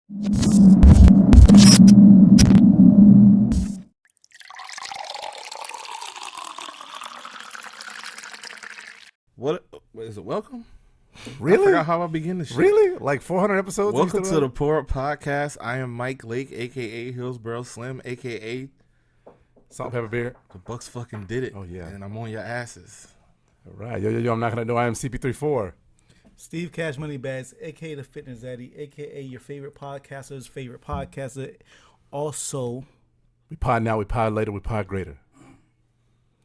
What is it? Welcome. Really? I forgot how I begin this shit. Really? Like 400 episodes? Welcome to the Pour Up Podcast. I am Mike Lake, a.k.a. Hillsboro Slim, a.k.a. Salt, pepper, beer. The Bucs fucking did it. Oh, yeah. And I'm on your asses. All right. Yo, I'm not going to do I am CP34. Steve Cash Money Bags, a.k.a. the Fitness Daddy, a.k.a. your favorite podcaster's favorite podcaster. Also, We pod now, we pod later, we pod greater.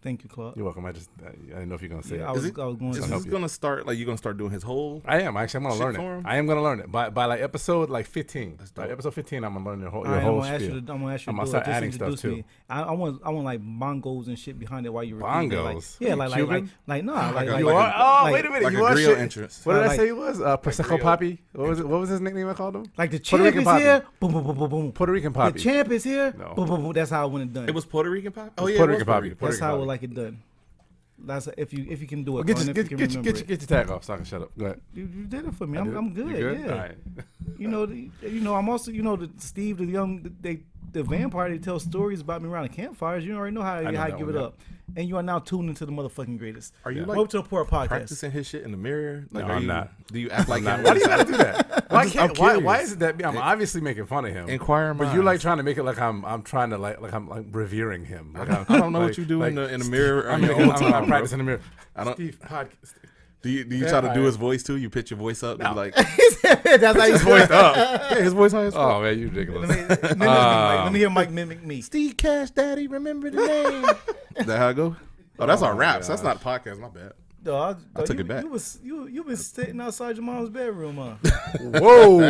thank you, Claude. You're welcome. I didn't know if you're going to say Yeah, it. I was going Is to this going to start, like, you're going to start doing his whole... I am. Actually, I'm going to learn for it. him? I am going to learn it. By like episode like 15. That's By dope. episode 15, I'm going to learn your whole I'm whole gonna ask spiel. you to, I'm gonna ask you I'm to gonna do start it. Just adding stuff, introduce too. me. I want like bongos and shit behind it while you repeat it. Bongos? Yeah, like Cuban? like Wait a minute. Like you a are grill shit. entrance. What did I Like- say he was? Prosecco grill Poppy? What was his nickname I called him? like the Puerto champ Rican is Poppy. here. Boom, boom, boom, boom, boom. Puerto Rican The Poppy. champ is here. No. Boom, boom, boom. That's how I want it done. It was Puerto Rican pop? Oh, It's yeah, Puerto it was Rican Poppy. That's how I Puerto would Rican like it done. That's if you can do it. Well, get Colin, your if you can remember it. get your tag off so I can shut up. Go ahead. You did it for me. I did it? I'm good. You good? Yeah. All right. I'm also, the Steve, the vampire. They tell stories about me around the campfires. You already know how know I that give one, it yeah. up. And you are now tuned into the motherfucking greatest. Are you, Yeah. like, Welcome to the Poor Podcast. practicing his shit in the mirror? Like, No, are I'm you, not. Do you act like him? Why do you gotta do that? Why curious. why is it that I'm obviously making fun of him? Inquire But you like minds. trying to make it like I'm trying to like I'm like revering him. Like I don't know what you do in the mirror. I'm on your making own time, I bro. practice in the mirror. I don't- Steve podcast. Do you try to do his voice too? You pitch your voice up? No. You like That's how you his voice up? Yeah, his voice high as fuck. Oh man, you ridiculous. Let me hear Mike mimic me. Steve Cash Daddy, remember the name? Is that how it go? Oh, that's our raps. That's not podcast. My bad. Dog, I took it back. You been sitting outside your mom's bedroom, huh? Whoa.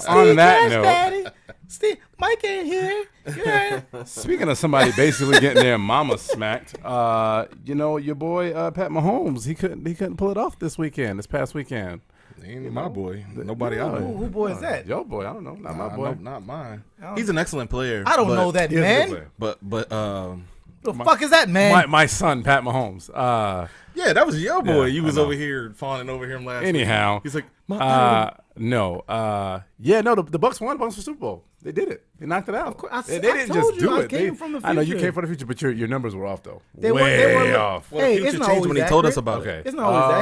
On that note, Daddy, Steve, Mike ain't here. Yeah. speaking of somebody basically getting their mama smacked, your boy Pat Mahomes, he couldn't pull it off this past weekend. He ain't my boy. Nobody out there. Who boy is that? Your boy, I don't know, not my boy. No, not mine. He's an excellent player. I don't but- know that He is a good man. player. But The fuck is that man? My son, Pat Mahomes. yeah, that was your boy. Yeah, You was I know. over here fawning over him last. Anyhow, week. He's like, no. The Bucs won. The Bucs for Super Bowl. They did it. They knocked it out. Of course, they I didn't told just you, do I it. came from the I know you future. came from the future, but your numbers were off though. They were off. well, Hey, the it's future not changed always when he told us accurate. about Okay, it. It's not always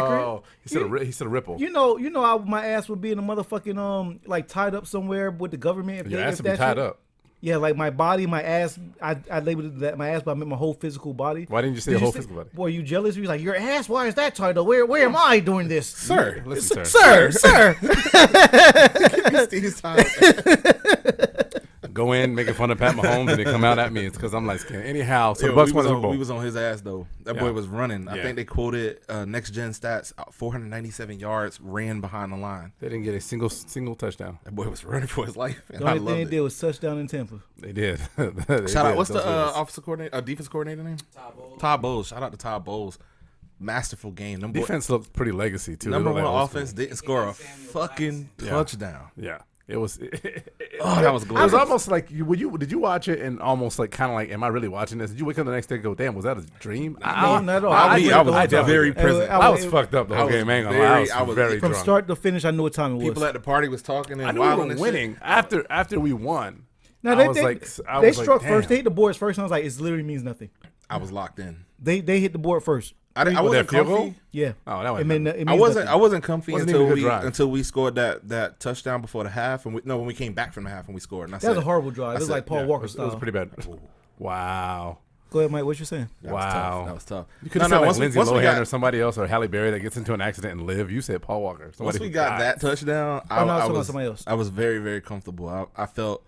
accurate. He said a ripple. You know how my ass would be in a motherfucking like tied up somewhere with the government. If Your they, ass if would be that tied shit- up. Yeah, like my body, my ass. I labeled that my ass, but I meant my whole physical body. Why didn't you say Did your whole say- physical body? Boy, you jealous? You like your ass? Why is that tied up? Where am I doing this, Sir, Listen, sir. Sir. Steve's time. Go in making fun of Pat Mahomes and then come out at me. It's because I'm light skinned. Anyhow, so Yo, the Bucs we, won was the Super on, Bowl. we was on his ass though. That Yeah. boy was running. I Yeah. think they quoted next gen stats: 497 yards ran behind the line. They didn't get a single touchdown. That boy was running for his life. And The I only thing loved they it. did was touchdown in Tampa. They did. Shout out. What's the offensive coordinator, defense coordinator name? Todd Bowles. Shout out to Todd Bowles. Masterful game. Them boy- defense looked pretty legacy too. number They looked one like old offense school. didn't score a fucking touchdown. Yeah, it was. Oh, that was It was glorious. almost like did you watch it and almost like kind of like, am I really watching this? Did you wake up the next day and go, damn, was that a dream? No, not at all. I went was the whole very time. present. I was fucked up the whole I was game. I ain't gonna very- lie. I I was was- very From drunk. start to finish, I knew what time it was. People at the party was talking I and knew we wilding were and winning shit. after we won. Now I was like, they struck damn. first. They hit the boards first, and I was like, it literally means nothing. I was locked in. They hit the board first. I Well, wasn't that field goal? comfy. Yeah. Oh, that was It meant, it I means wasn't. nothing. I wasn't comfy Wasn't even a until good drive. we scored that touchdown before the half, and when we came back from the half and we scored. And I That was said, a horrible drive. It was said, like Paul Yeah, Walker it style. was pretty bad. Wow. Go ahead, Mike. What you saying? That was tough. Wow. That was tough. You could have said like once we- Lindsay once we Lohan got- or somebody else or Halle Berry that gets into an accident and live. You said Paul Walker. Once Somebody we who got dies. that touchdown, Oh, no, I was I talking about was somebody else. I was very, very comfortable. I felt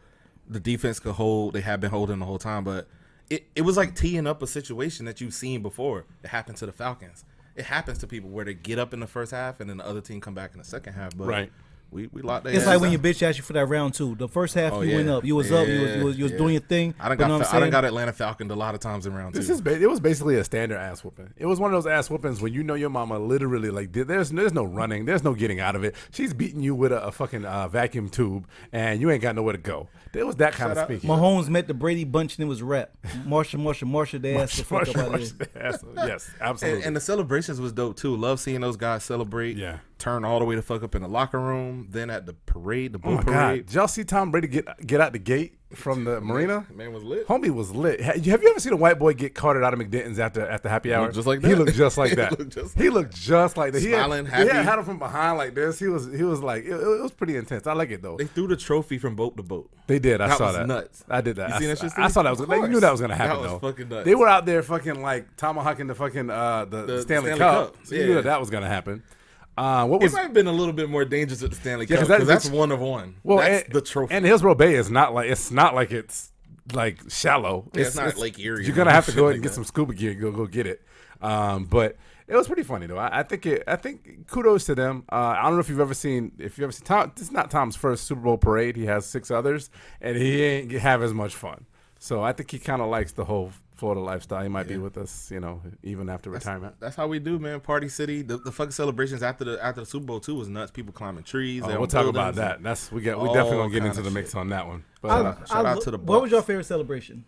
the defense could hold. They had been holding the whole time, but it was like teeing up a situation that you've seen before. It happened to the Falcons. It happens to people where they get up in the first half and then the other team come back in the second half. But Right. we locked their It's ass like when down. your bitch asked you for that round two. The first half Oh, you yeah. went up. You was up. You was Yeah. doing your thing. I done But know what I'm saying? got Atlanta Falconed a lot of times in round two. It was basically a standard ass whooping. It was one of those ass whoopings when you know your mama literally like there's no running, there's no getting out of it. She's beating you with a fucking vacuum tube, and you ain't got nowhere to go. There was that kind of speaking. Mahomes met the Brady Bunch and it was rap. Marsha, they asked the fuck up out of here. Yes, absolutely. and the celebrations was dope too. Love seeing those guys celebrate. Yeah. turn all the way to fuck up in the locker room, then at the parade, the Oh boat my God. parade. Did y'all see Tom Brady get out the gate from the marina? Man was lit. Homie was lit. Have you ever seen a white boy get carted out of McDenton's after happy hour? Looked just like He that. looked just like He that. looked just He looked just like that. Smiling, he happy. had him from behind like this. He was like it was pretty intense. I like it though. They threw the trophy from boat to boat. They did. I That saw was that. nuts. I did that. You seen that shit, I Steve? saw that was. Of Like, you knew course. that was gonna happen. That was though. fucking nuts. They were out there fucking like tomahawking the fucking the Stanley Cup. So you knew Yeah. that was gonna happen. What was It might have been a little bit more dangerous at the Stanley Yeah, Cup 'cause because that's one of one. well? That's and, the trophy. And Hillsborough Bay is not like it's like shallow. Yeah, it's not Lake Erie You're or gonna have to shit go like and get that. some scuba gear. Go get it. But it was pretty funny though. I think kudos to them. I don't know if you've ever seen Tom. This is not Tom's first Super Bowl parade. He has 6 others, and he ain't have as much fun. So I think he kind of likes the whole Florida lifestyle. He might be with us, even after retirement. That's how we do, man. Party City. The fucking celebrations after the Super Bowl too was nuts. People climbing trees. We'll talk about that. We definitely gonna get into the mix on that one. But Shout out to the What was Bucs. your favorite celebration?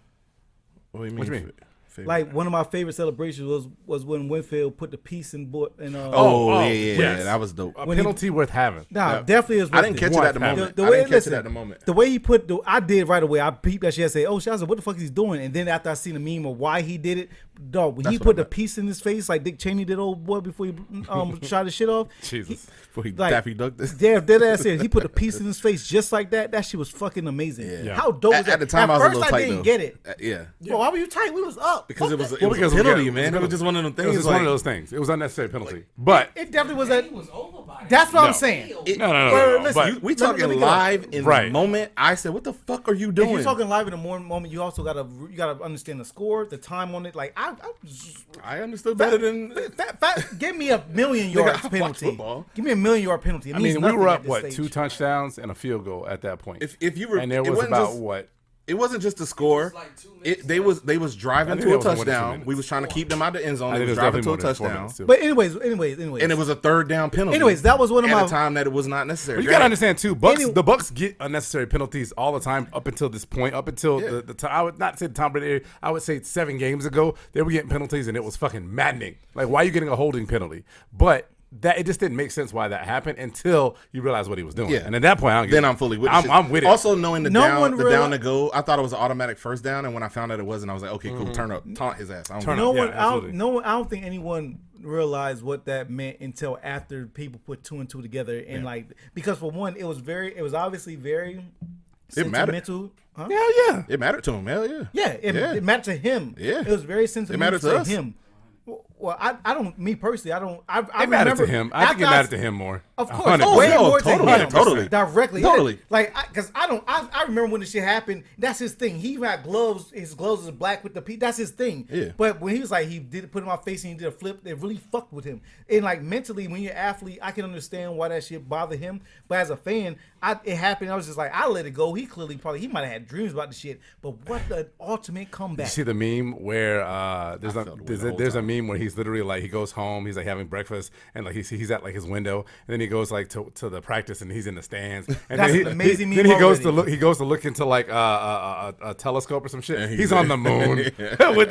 What do you mean? What you mean? Favorite? Like one of my favorite celebrations was when Winfield put the piece in board. Yeah, that was dope. a when he- penalty worth having. Nah, Yeah. definitely is. I didn't catch it at the What? moment. The I way didn't catch listen, it at the moment. The way he put, I did right away. I peeped that shit. I said, "Oh shit!" I said, "What the fuck is he doing?" And then after I seen the meme of why he did it, dog, when he That's what put I the meant. piece in his face like Dick Cheney did, old boy, before he shot his shit off. Jesus. Before he Like, Daffy Duck this. Yeah, dead ass is. He put a piece in his face just like that. That shit was fucking amazing. Yeah. How dope was that? At the time, I was a first, little tight I didn't though. get it. Yeah, Well, why were you tight? We was up. because Fuck it was that. it was a because we penalty, got- man. It was just one of them It things. was just like, one of those things. It was unnecessary penalty. But It definitely was a. It was over by That's what No. I'm saying. no. listen, But we Let me talking go. live in Right. the moment. I said, "What the fuck are you If doing?" you're talking live in the morning moment, you also gotta understand the score, the time on it. Like I understood better than. give me a million yards I watch penalty. football. Give me a million yard penalty. It I means mean, we nothing were at up this 2 stage. touchdowns and a field goal at that point. If you were, and there it was wasn't about just, what? It wasn't just the score. was like 2 minutes They was driving I think to a it was more than 2 touchdown. minutes. We was trying to keep them out the end zone. I They think it was was driving definitely to a more than 4 touchdown, minutes too. But anyways, and it was a third down penalty. Anyways, that was one of at my- a time that it was not necessary. But you gotta understand too, Bucs. Any- The Bucs get unnecessary penalties all the time up until this point. Up until Yeah. the time, I would not say the Tom Brady era, I would say 7 games ago, they were getting penalties and it was fucking maddening. Like, why are you getting a holding penalty? But that it just didn't make sense why that happened until you realize what he was doing. Yeah. And at that point, I don't get Then it. I'm fully with it. I'm with it. Also knowing the No one down to go, I thought it was an automatic first down, and when I found out it wasn't, I was like, okay, Mm-hmm. cool, turn up, taunt his ass. I don't Turn know. up. no Yeah, one, absolutely. I don't think anyone realized what that meant until after people put 2 and 2 together, and like because for one, it was obviously very It mattered. sentimental. Huh? Hell yeah. It mattered to him. Hell yeah. Yeah, it mattered to him. Yeah. It was very sentimental mattered to us. him. Well, I don't. Me personally, I don't. I It mattered remember to him. I think it after mattered to him more. Of course, 100%. way no, more totally, to him, totally. directly, Totally. Like, because I remember when the shit happened. That's his thing. He got gloves. His gloves is black with the P. That's his thing. Yeah. But when he was like, he did put it in my face and he did a flip. It really fucked with him. And like mentally, when you're an athlete, I can understand why that shit bothered him. But as a fan, it happened. I was just like, I let it go. He might have had dreams about the shit. But what the ultimate comeback? You see the meme where there's felt the way the whole there's a time. meme where he's literally like he goes home, he's like having breakfast, and like he's at like his window, and then he goes like to the practice, and he's in the stands. And That's then an amazing meme Then he goes already. to look into like a telescope or some shit. He's on the moon. With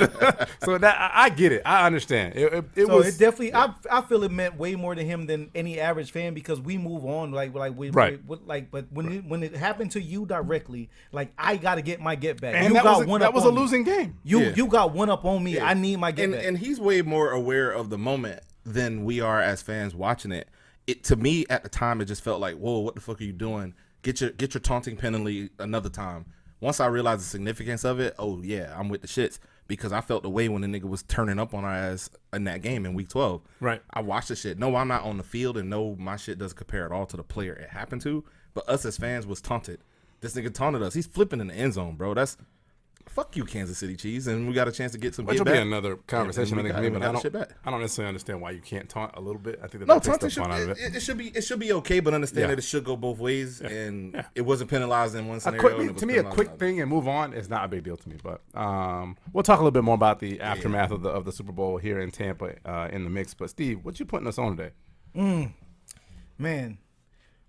so that I get it. I understand. It So was it definitely, I feel it meant way more to him than any average fan because we move on but when it happened to you directly, like I got to get my get back. and you that got was one that up was a on me. losing game. You got one up on me. I need my get back. And he's way more aware of the moment than we are as fans watching it. It to me at the time it just felt like, whoa, what the fuck are you doing? Get your taunting penalty another time. Once I realized the significance of it, oh yeah, I'm with the shits because I felt the way when the nigga was turning up on our ass in that game in week 12. Right. I watched the shit. No, I'm not on the field, and no, my shit doesn't compare at all to the player it happened to. But us as fans was taunted. This nigga taunted us. He's flipping in the end zone, bro. That's fuck you, Kansas City Chiefs, and we got a chance to get some. Which get will be back. another conversation. And I we think got- for me, we but got the shit back. I don't necessarily understand why you can't taunt a little bit. I think that No, takes taunting the fun out of it. it should be okay, but understand Yeah. that it should go both ways, and Yeah. it wasn't penalized in one A scenario. and it quick, was to me, a penalized quick in thing and move on is not a big deal to me. But we'll talk a little bit more about the aftermath of the Super Bowl here in Tampa in the mix. But Steve, what you putting us on today? Man,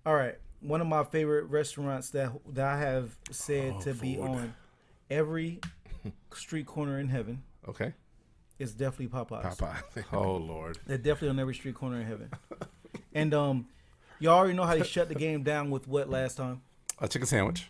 all right. One of my favorite restaurants that I have said to be food. on every street corner in heaven Okay. is definitely Popeyes. Popeye. Oh Lord. They're definitely on every street corner in heaven. And you already know how they shut the game down with what last time? A chicken sandwich.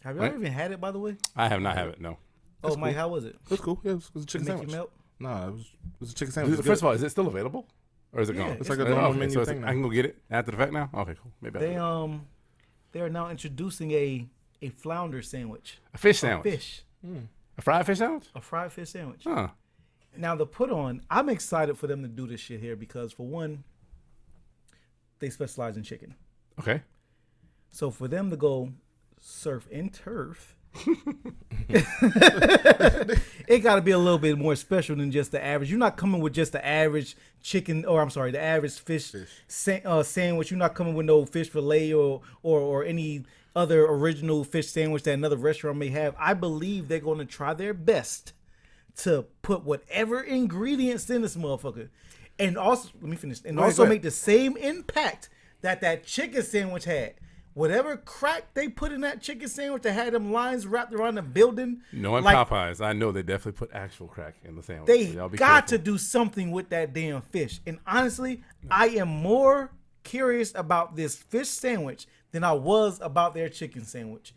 Have you ever even had it, by the way? I have not had it. No. Oh, Mike, how was it? It was cool. Yeah, it was a chicken Make sandwich. you melt? No, it was a chicken sandwich. First of all, is it still available, or is it Yeah, gone? it's like a normal menu so thing now. I can go get it after the fact now. Okay, cool. Maybe They are now introducing a flounder sandwich. a fish sandwich. Fish. A fried fish sandwich. A fried fish sandwich. Huh. Now the put on, I'm excited for them to do this shit here because for one, they specialize in chicken. Okay. So for them to go surf and turf, it got to be a little bit more special than just the average. You're not coming with just the average chicken, or I'm sorry, the average fish. Sandwich. You're not coming with no fish fillet or any other original fish sandwich that another restaurant may have. I believe they're going to try their best to put whatever ingredients in this motherfucker, and also let me finish, and also make the same impact that chicken sandwich had. Whatever crack they put in that chicken sandwich that had them lines wrapped around the building. Knowing like, Popeyes, I know they definitely put actual crack in the sandwich. they so y'all be got careful. to do something with that damn fish. And honestly, I am more curious about this fish sandwich than I was about their chicken sandwich.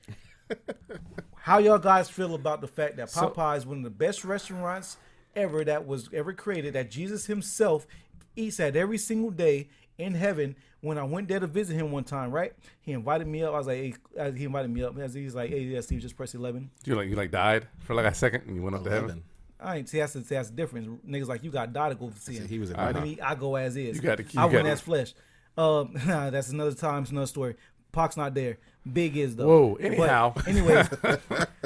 How y'all guys feel about the fact that Popeyes is one of the best restaurants ever that was ever created, that Jesus himself eats at every single day in heaven? When I went there to visit him one time, right? He invited me up. I was like, hey, he invited me up. He's like, hey, yeah, Steve, just press 11. You died for like a second and you went up to heaven. I ain't see that's the difference. Niggas like you got died to go see him. He was I mean, I go as is. You got to keep. I went as flesh. That's another time. It's another story. Pac's not there. Big is though. Whoa. Anyhow. But anyways,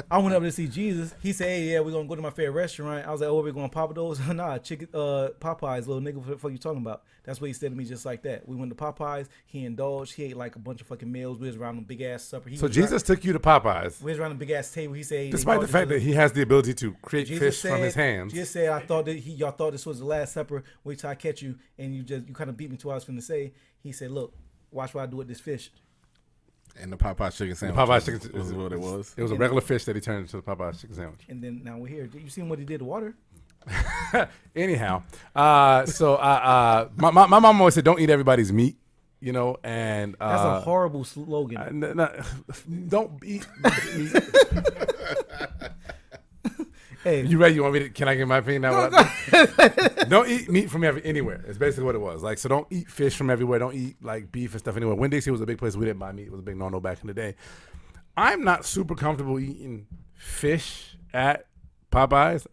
I went up to see Jesus. He said, "Hey, yeah, we're gonna go to my favorite restaurant." I was like, "Oh, we're going to Papa Do's?" Nah, chicken. Popeyes, little nigga. What the fuck you talking about? That's what he said to me, just like that. We went to Popeyes. He indulged. He ate like a bunch of fucking meals. We was around a big ass supper. So Jesus took you to Popeyes, we was around a big ass table. He said, despite the fact that he has the ability to create fish from his hands. Jesus said, "I thought that y'all thought this was the Last Supper. Wait till I catch you, and you kind of beat me to what I was finna say." He said, "Look, watch what I do with this fish." And the Popeyes chicken sandwich. Popeyes chicken was what it was. It was a regular fish that he turned into the Popeyes chicken sandwich. And then now we're here. You seen what he did to water? Anyhow, my mom always said, "Don't eat everybody's meat," you know, and That's a horrible slogan. don't eat meat. Hey, You ready? You want me to? Can I give my opinion now? Don't eat meat from anywhere. It's basically what it was. Like, so don't eat fish from everywhere. Don't eat like beef and stuff anywhere. Winn-Dixie was a big place we didn't buy meat. It was a big no-no back in the day. I'm not super comfortable eating fish at Popeyes.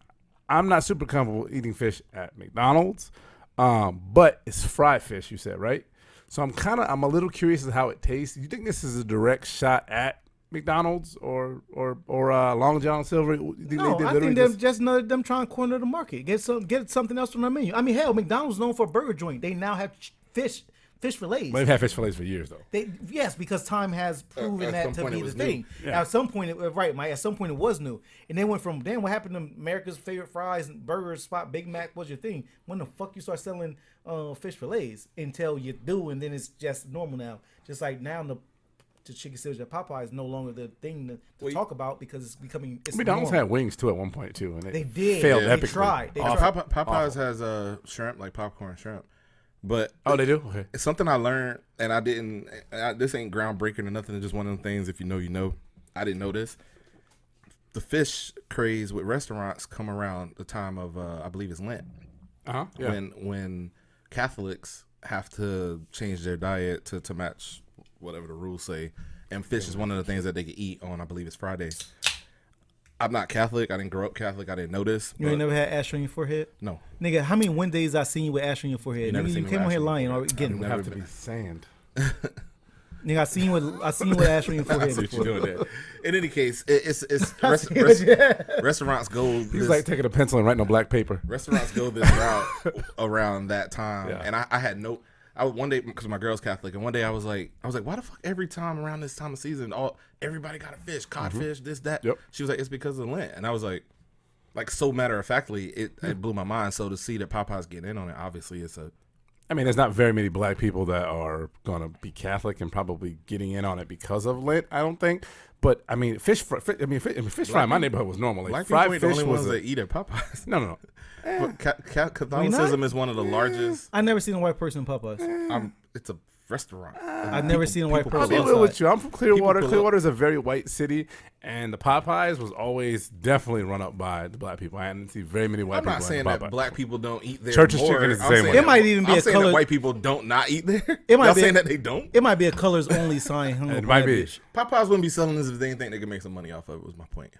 I'm not super comfortable eating fish at McDonald's. But it's fried fish, you said, right? So I'm a little curious as to how it tastes. You think this is a direct shot at McDonald's or Long John Silver? no, I think they're just them trying to corner the market. Get something else on their menu. I mean, hell, McDonald's is known for a burger joint. They now have fish fillets. But they've had fish fillets for years, though. Yes, because time has proven that to be the thing. Yeah. At some point, right, Mike. At some point, it was new, and they went from damn. What happened to America's favorite fries and burger spot? Big Mac was your thing. When the fuck you start selling fish fillets until you do, and then it's just normal now. Just like now the chicken sandwich at Popeye is no longer the thing to talk about because it's becoming. It's McDonald's normal. had wings too at one point too, and They did. failed They epically. tried. They tried. Popeyes has shrimp, like popcorn shrimp. But they do. Okay. it's something I learned, and I didn't. This ain't groundbreaking or nothing. It's just one of them things. If you know, you know. I didn't know this. The fish craze with restaurants come around the time of I believe it's Lent. Yeah. When Catholics have to change their diet to match whatever the rules say, and fish is one of the things that they can eat on. I believe it's Friday. I'm not Catholic. I didn't grow up Catholic. I didn't know this. You ain't never had ash on your forehead? No. Nigga, how many Wednesdays I seen you with ash on your forehead? never Nigga, seen you me came with on here ash on lying my or getting. It would have to be sand. Nigga, I seen you with ash on your I forehead see what before. you're doing there. In any case, it's restaurants go. He's like taking a pencil and writing on black paper. Restaurants go this route around that time, Yeah. and I had no. One day because my girl's Catholic, and one day I was like, why the fuck every time around this time of season, everybody got a fish, codfish, this that. Yep. She was like, it's because of Lent, and I was like so matter of factly, it blew my mind. So to see that Popeye's getting in on it, obviously it's a. I mean, there's not very many black people that are going to be Catholic and probably getting in on it because of Lent, I don't think. But, I mean, fish fry in my neighborhood was normal. Like, Black fried people ain't the fish only was ones that eat at Popeyes. No. But Catholicism is one of the largest. I never seen a white person in Popeyes. it's a restaurant. I've never seen a white people person I'll be pull real up. with you. I'm from Clearwater. People pull up. Clearwater is a very white city, and the Popeyes was always definitely run up by the black people. I didn't see very many white I'm people. not saying in the that Popeyes. black people don't eat there. Church's more. Chicken is the I'm same saying way. that- It might even be I'm a saying color- that white people don't not eat there. It might Y'all be saying a- that they don't? It might be a colors only sign hung It up might on that be. bitch. Popeyes wouldn't be selling this if they didn't think they could make some money off of it. Was my point.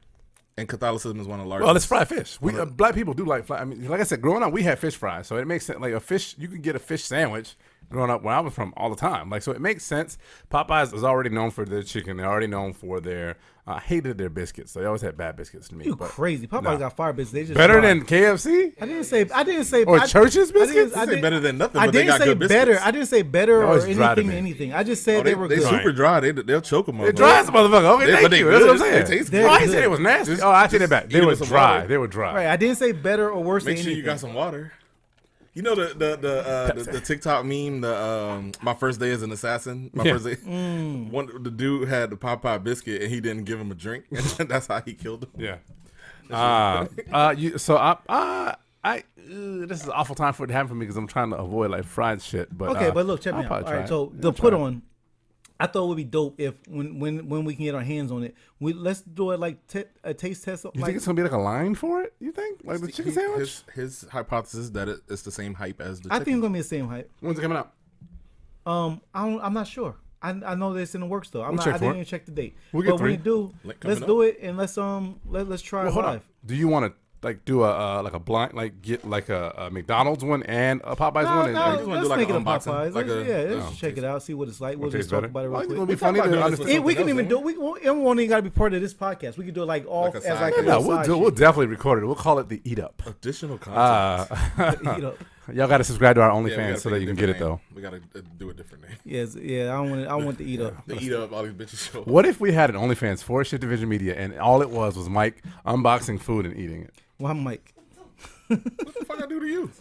And Catholicism is one of the largest. Well, it's fried fish. We black people do like fried. I mean, like I said, growing up, we had fish fries, so it makes sense. Like a fish, you could get a fish sandwich. Growing up where I was from all the time, like so, it makes sense. Popeyes is already known for their chicken. They're already known for their. I hated their biscuits. They always had bad biscuits to me. You but crazy? Popeyes nah. got fire biscuits. They just better dry. than KFC I didn't say. or I- Church's I didn't- biscuits. I They say didn't- better than nothing. I But they didn't got say good biscuits. better. I didn't say better They're or always dry to anything. me. Anything. I just said Oh, they were they good. super dry. They'll choke them. They're dry as a motherfucker. Okay, They- thank but they you. That's what I'm good. saying. They taste good. Oh, I didn't say it was nasty. Just- Oh, I take just it back. eat They it were with some dry. water. They were dry. Right. I didn't say better or worse Make than sure anything. you got some water. You know the TikTok meme, my first day as an assassin. My Yeah. first day, the dude had the Popeye biscuit and he didn't give him a drink, and that's how he killed him. Yeah. This is an awful time for it to happen for me because I'm trying to avoid like fried shit. But Okay, but look, check me I'll out. probably All try right, it. so Yeah, the I'll put try it. on, I thought it would be dope if when we can get our hands on it, let's do it like a taste test. You Like, think it's gonna be like a line for it? You think like the chicken sandwich? His hypothesis that it's the same hype as the I chicken. think it's gonna be the same hype. When's it coming out? I'm not sure. I know that it's in the works though. We'll check I for didn't it. even check the date. We'll get but when three. you do, Link let's coming do it and let's try it Hold live. on. Do you want to like do a like a blind like get like a McDonald's one and a Popeyes one? And, No, like, just wanna let's do like make it an a unboxing, Popeyes. like Let's check it out, see what it's like. We'll just taste talk better? about it Well, real it's quick. gonna be We talked funny about to doing this understand. with We can something even else, do. It won't even got to be part of this podcast. We can do it like off a as side like dish. a No, little we'll side do. We'll shit. definitely record it. We'll call it the Eat Up. Additional content. Eat up. Y'all got to subscribe to our Yeah, we OnlyFans gotta so pick that a you can get it different though. name. We gotta do a different name. Yes, yeah. I want to eat up. They eat up all these bitches. Show. What if we had an OnlyFans for Shit Division Media and all it was Mike unboxing food and eating it? Well, I'm Mike. What the fuck I do to you?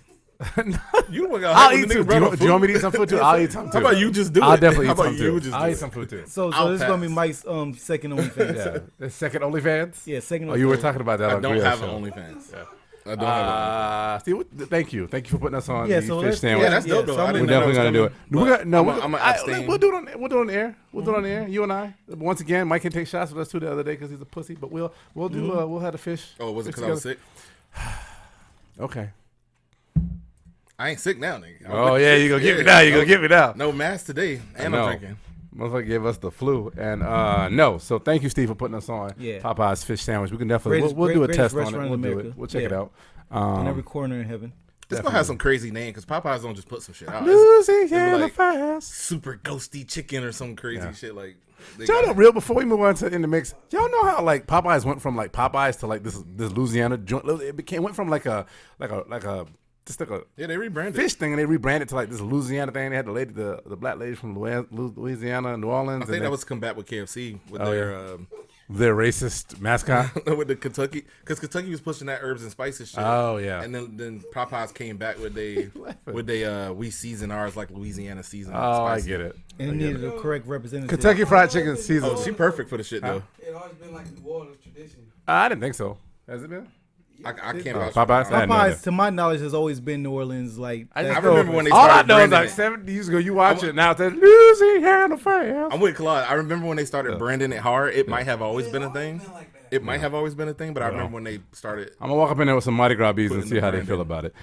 You the one got I'll hype when eat the too. nigga brought up Do you want me to food. eat some food too? I'll eat some too. How about you just do I'll it? definitely How eat some about you too. just I'll do eat it? some food too. So I'll this is gonna be pass. Mike's second OnlyFans. Yeah. The second OnlyFans? Yeah, second. Oh, you were OnlyFans. talking about that. I on don't Griot's have show. an OnlyFans. I don't have Steve, thank you for putting us on Yeah, the so fish let's- sandwich. Yeah, that's dope though. so I I'm We're didn't know definitely that gonna do was it. coming, We're gonna, no, but I'm gonna abstain. we'll do it on. We'll do it on the air. We'll do it on the air. You and I. Once again, Mike can take shots with us too the other day because he's a pussy. But we'll do. We'll have a fish. Oh, was it fish because I was together. sick? Okay. I ain't sick now, nigga. Oh yeah, you gonna get me now. You gonna get me now. No mask today, and No. I'm drinking. Motherfucker gave us the flu, and no. So thank you, Steve, for putting us on. Yeah. Popeyes fish sandwich. We can definitely Greatest- we'll do a greatest test on it. restaurant We'll in do America. it. We'll check it Yeah. out. in every corner in heaven. It's gonna have some crazy name because Popeyes don't just put some shit out. Louisiana like- fast. Super ghosty chicken or some crazy Yeah. shit like. they Y'all got- know real before we move on to in the mix. Y'all know how like Popeyes went from like Popeyes to like this Louisiana joint. It went from like a just like a Yeah, they rebranded. fish thing, and they rebranded to like this Louisiana thing. They had the black lady from Louisiana, New Orleans. I think that was combat with KFC with their racist mascot. with the Kentucky, because Kentucky was pushing that herbs and spices shit. Oh, yeah. and then Popeyes came back with we season ours like Louisiana season. Oh, I spicy. get it. And it needed the correct representative. Kentucky Fried Chicken season. Oh, she perfect for the shit though. It always been like New Orleans tradition. I didn't think so. Has it been? I can't. vouch Popeyes? for it. I didn't know Popeyes, that. to my knowledge, has always been New Orleans. Like I that's- remember when they all I started know is branding like it. 70 years ago, you watch it now. It says Louisiana fast. I'm with Claude. I remember when they started branding it hard. It might have always been a thing. It might have always been a thing, but I remember when they started. I'm gonna walk up in there with some Mardi Gras beads and Putting see the how they brand feel in. about it.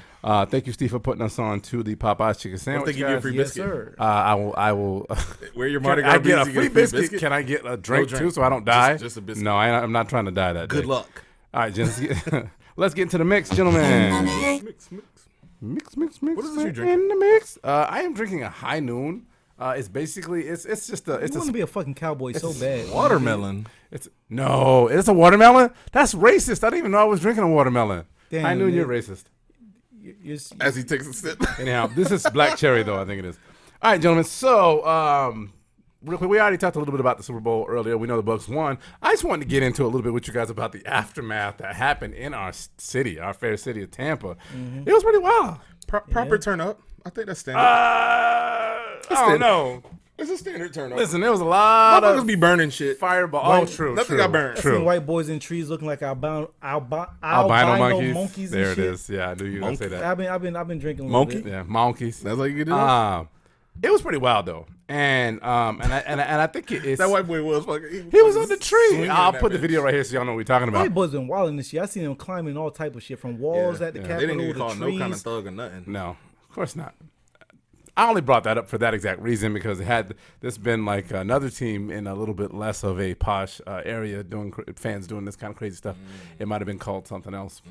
Thank you, Steve, for putting us on to the Popeyes chicken What sandwich. if they give you a guys. free yes, biscuit? sir. I will. Wear your Mardi Can Gras I get a beads, you free biscuit? Can I get a drink, drink. too, so I don't die? Just a biscuit. No, I'm not trying to die that Good day. luck. All right, gents, let's get into the mix, gentlemen. Mix. Mix. What is this you drinking? in the mix? I am drinking a High Noon. It's basically it's just a You want to be a fucking cowboy so bad. Watermelon. it's a watermelon. That's racist. I didn't even know I was drinking a watermelon. Damn, High Noon, man. you're racist. You're, As he takes a sip. Anyhow, this is black cherry though. I think it is. All right, gentlemen. So, real quick, we already talked a little bit about the Super Bowl earlier. We know the Bucs won. I just wanted to get into a little bit with you guys about the aftermath that happened in our city, our fair city of Tampa. It was pretty wild. Proper turn up. I think that's standard. I don't know. It's a standard turn up. Listen, there was a lot Motherfuckers of be burning shit. fireball. Like, Oh, true. nothing true, got burned. I seen True. white boys in trees looking like albino monkeys. and There it shit. is. Yeah, I knew you were gonna say that. I've been drinking a little Monkey? bit. Yeah, monkeys. That's how you get it. up? It was pretty wild though, and I think it's That white boy was fucking. he was on the tree. swinging I'll that put the bitch. video right here so y'all know what we're talking about. White boys been wilding this year. I seen them climbing all type of shit from walls at the They Capitol didn't even to call trees. no kind of thug or nothing. No, of course not. I only brought that up for that exact reason because had this been like another team in a little bit less of a posh area doing fans doing this kind of crazy stuff, it might have been called something else.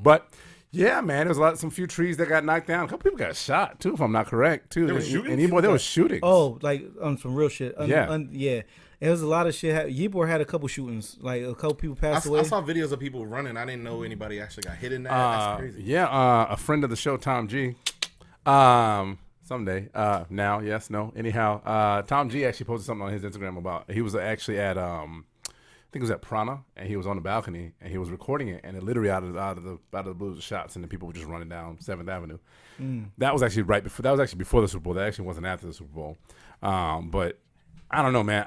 But yeah, man, there was some few trees that got knocked down. A couple people got shot too, if I'm not correct. Too, They were shooting? and Ybor, there was shootings. Oh, like on some real shit. Yeah. Yeah. It was a lot of shit. Ybor had a couple shootings. Like a couple people passed away. I saw videos of people running. I didn't know anybody actually got hit in that. That's crazy. Yeah, a friend of the show, Tom G. Someday. Now, yes, no. Anyhow, Tom G actually posted something on his Instagram about he was actually at I think it was at Prana, and he was on the balcony and he was recording it, and it literally out of the blue the shots, and the people were just running down 7th Avenue. That was actually right before. That was actually before the Super Bowl. That actually wasn't after the Super Bowl. But I don't know, man.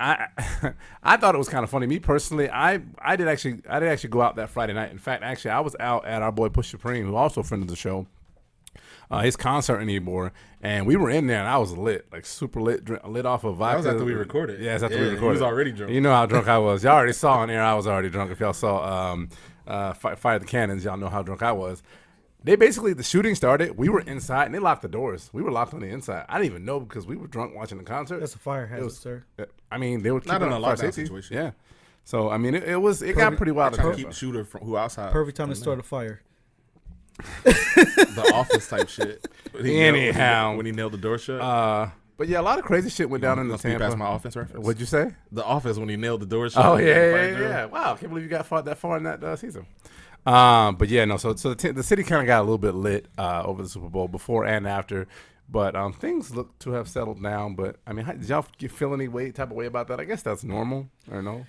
I thought it was kind of funny. Me personally, I did actually go out that Friday night. In fact, actually, I was out at our boy Push Supreme, who also a friend of the show. His concert in Ybor, and we were in there, and I was lit, like super lit, lit off of vodka. That was after we recorded. Yeah, it's after we He recorded. was already drunk. You know how drunk I was. Y'all already saw on air I was already drunk. If y'all saw Fire the Cannons, y'all know how drunk I was. They basically, the shooting started. We were inside, and they locked the doors. We were locked on the inside. I didn't even know because we were drunk watching the concert. That's a fire hazard, sir. I mean, they were Not keeping in a up fire lockdown safety. situation. Yeah. So I mean, it got pretty wild. Trying in to keep Tampa. the shooter from who outside. Perfect time to start a fire. The Office type shit. Anyhow. when he nailed the door shut. But yeah, a lot of crazy shit went down in the Must be past Tampa. my Office reference. What'd you say? The Office when he nailed the door shut. Oh yeah. Fighting her. Wow, can't believe you got that far in that season. But yeah, no. So the city kind of got a little bit lit over the Super Bowl before and after, but things look to have settled down. But I mean, did y'all feel any type of way about that? I guess that's normal, or no?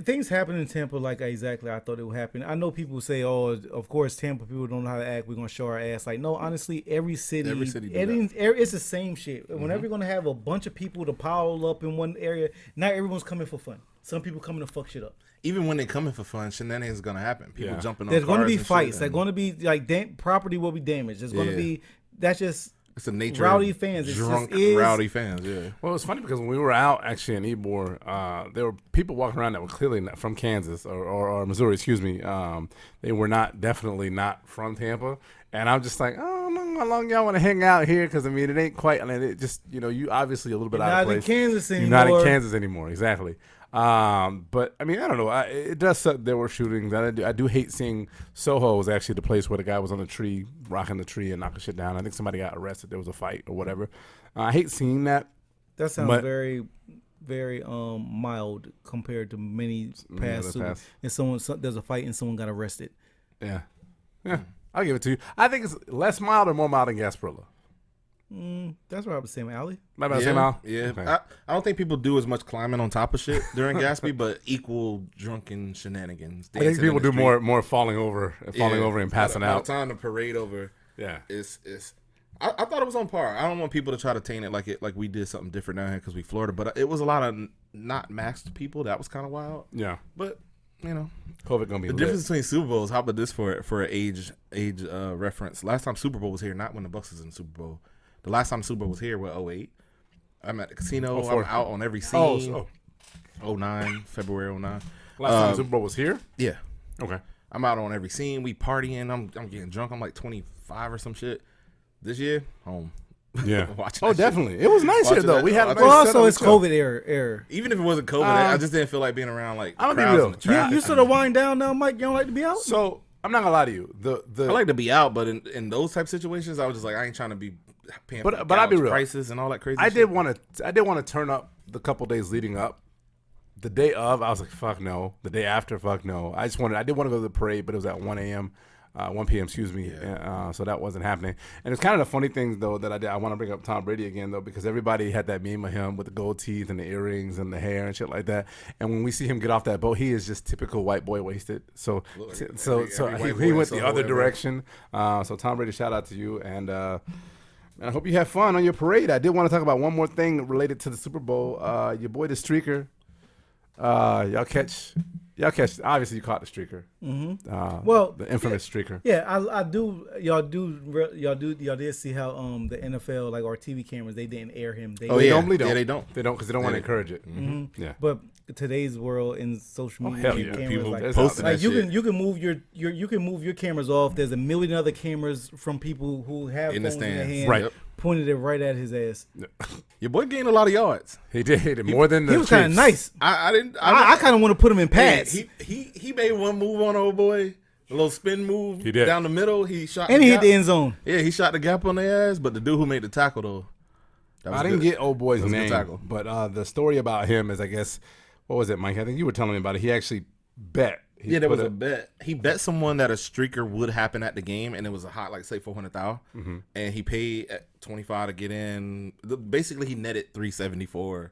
Things happen in Tampa like exactly I thought it would happen. I know people say, "Oh, of course, Tampa people don't know how to act. We're gonna show our ass." Like, no, honestly, every city do it's the same shit. Whenever you're gonna have a bunch of people to pile up in one area, not everyone's coming for fun. Some people coming to fuck shit up. Even when they coming for fun, shenanigans is gonna happen. People jumping on There's cars going to be and shit, fights. There's and going to be like property will be damaged. There's going to be that's just it's the nature rowdy of fans. It's drunk, just is. rowdy fans. Yeah. Well, it's funny because when we were out actually in Ybor, there were people walking around that were clearly not from Kansas or Missouri, excuse me. They were definitely not from Tampa. And I'm just like, oh, how long y'all want to hang out here? Because, I mean, it ain't quite, I mean, it just, you obviously a little bit You're out of not in place. Kansas You're anymore. not in Kansas anymore, exactly. But, I mean, I don't know. It does suck there were shootings. I do hate seeing Soho was actually the place where the guy was on the tree, rocking the tree and knocking shit down. I think somebody got arrested. There was a fight or whatever. I hate seeing that. That sounds But- very, very mild compared to many past. the past. And there's a fight and someone got arrested. Yeah. Yeah. I'll give it to you. I think it's less mild or more mild than Gasparilla. That's what I was saying, Allie. Might be the same mild? Yeah. Okay. I don't think people do as much climbing on top of shit during Gatsby, but equal drunken shenanigans. I think dancing people in the do street. more falling over and passing by the out. time the parade over, Yeah. it's. I thought it was on par. I don't want people to try to taint it like we did something different down here because we Florida, but it was a lot of not masked people. That was kind of wild. Yeah. But COVID gonna be the lit. difference between Super Bowls. How about this for an age reference? Last time Super Bowl was here, not when the Bucs was in the Super Bowl. The last time Super Bowl was here was 2008. I'm at the casino. I'm out on every scene. 09, February 09. Last time Super Bowl was here? Yeah. Okay. I'm out on every scene. We partying. I'm getting drunk. I'm like 25 or some shit. This year, home. Yeah. Watching Oh, that shit. definitely. It was nice here Watching though. that- We had a watching nice Well, that- setup also and it's stuff. COVID era. Even if it wasn't COVID, I just didn't feel like being around like I'm gonna be crowds real. and the traffic. You sort of wind down now, Mike. You don't like to be out. So I'm not gonna lie to you. The I like to be out, but in those type situations, I was just like, I ain't trying to be paying But- for but I'll be couch real. prices and all that crazy I shit. did want to turn up the couple days leading up. The day of, I was like, fuck no. The day after, fuck no. I did want to go to the parade, but it was at 1 p.m., excuse me. So that wasn't happening. And it's kind of the funny thing, though, that I did. I want to bring up Tom Brady again, though, because everybody had that meme of him with the gold teeth and the earrings and the hair and shit like that. And when we see him get off that boat, he is just typical white boy wasted. So Every white he boy went so the other whatever. direction. So Tom Brady, shout out to you. And I hope you have fun on your parade. I did want to talk about one more thing related to the Super Bowl. Your boy, the Streaker. Y'all catch Y'all catch? Obviously, you caught the streaker. Well, the infamous streaker. Yeah, I do. Y'all did see how the NFL like our TV cameras they didn't air him. They Normally don't. Yeah, they don't. They don't because they don't want to encourage it. Yeah. But today's world in social media, hell yeah. cameras, People like, posting like that you shit. can move you can move your cameras off. There's a million other cameras from people who have In the phones in their stands. hand, Right. pointed it right at his ass. Your boy gained a lot of yards. He did more than the He was kind of Chiefs. nice. I kind of want to put him in pads. He made one move on old boy, a little spin move He did. down the middle. He shot and the he hit gap. the end zone. Yeah, he shot the gap on their ass. But the dude who made the tackle though, that was I didn't good. get old boy's That was a good name, tackle. but the story about him is, I guess, what was it, Mike? I think you were telling me about it. He actually bet. Yeah, there was a bet. He bet someone that a streaker would happen at the game, and it was a hot, like say 400,000, and he paid at 25 to get in. Basically, he netted 374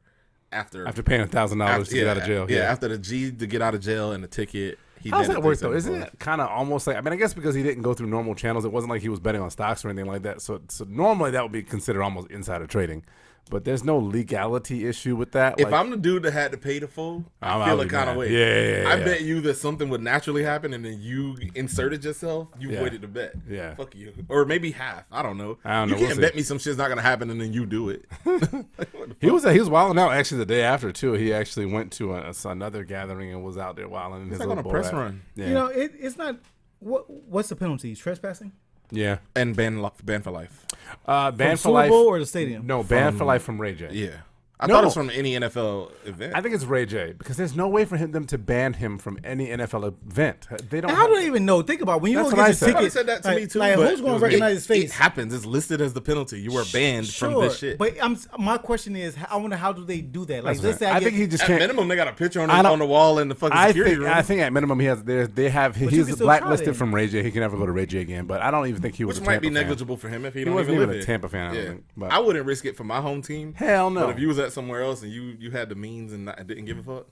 after paying $1,000 to get out of jail. Yeah, after the G to get out of jail and the ticket. How does that work though? 374. Isn't it kind of almost like? I mean, I guess because he didn't go through normal channels, it wasn't like he was betting on stocks or anything like that. So normally that would be considered almost insider trading. But there's no legality issue with that. If I'm the dude that had to pay the full, I feel a kind of way. Yeah. I bet you that something would naturally happen, and then you inserted yourself. You avoided the bet. Yeah. Fuck you. Or maybe half. I don't know. I don't know. You We'll can't see. bet me some shit's not gonna happen, and then you do it. He was wilding out actually the day after too. He actually went to another gathering and was out there wilding in his like little on a bowl press hat. run. Yeah. You know, it's not. What's the penalty? Trespassing? Yeah. And ban for life. Banned From for Super life. Bowl or the stadium? No, banned for life from Ray J. Yeah. I No. thought it was from any NFL event. I think it's Ray J because there's no way for them to ban him from any NFL event. They don't. How do they even know? Think about it. When you That's go what get I your said. ticket. Somebody said that to like, me too. Like, but who's going it to recognize his face? It happens. It's listed as the penalty. You were banned from this shit. But my question is, I wonder how do they do that? Like, let's say I think he just At can't. minimum, they got a picture on I don't- the wall in the fucking security room. I think at minimum he's you can still blacklisted try from Ray J. He can never go to Ray J again. But I don't even think he was. which a might be Tampa fan. negligible for him if he He don't wasn't even even live a here. Tampa fan. I don't Yeah. think. But I wouldn't risk it for my home team. hell no. But if you was at somewhere else and you had the means and didn't give a fuck,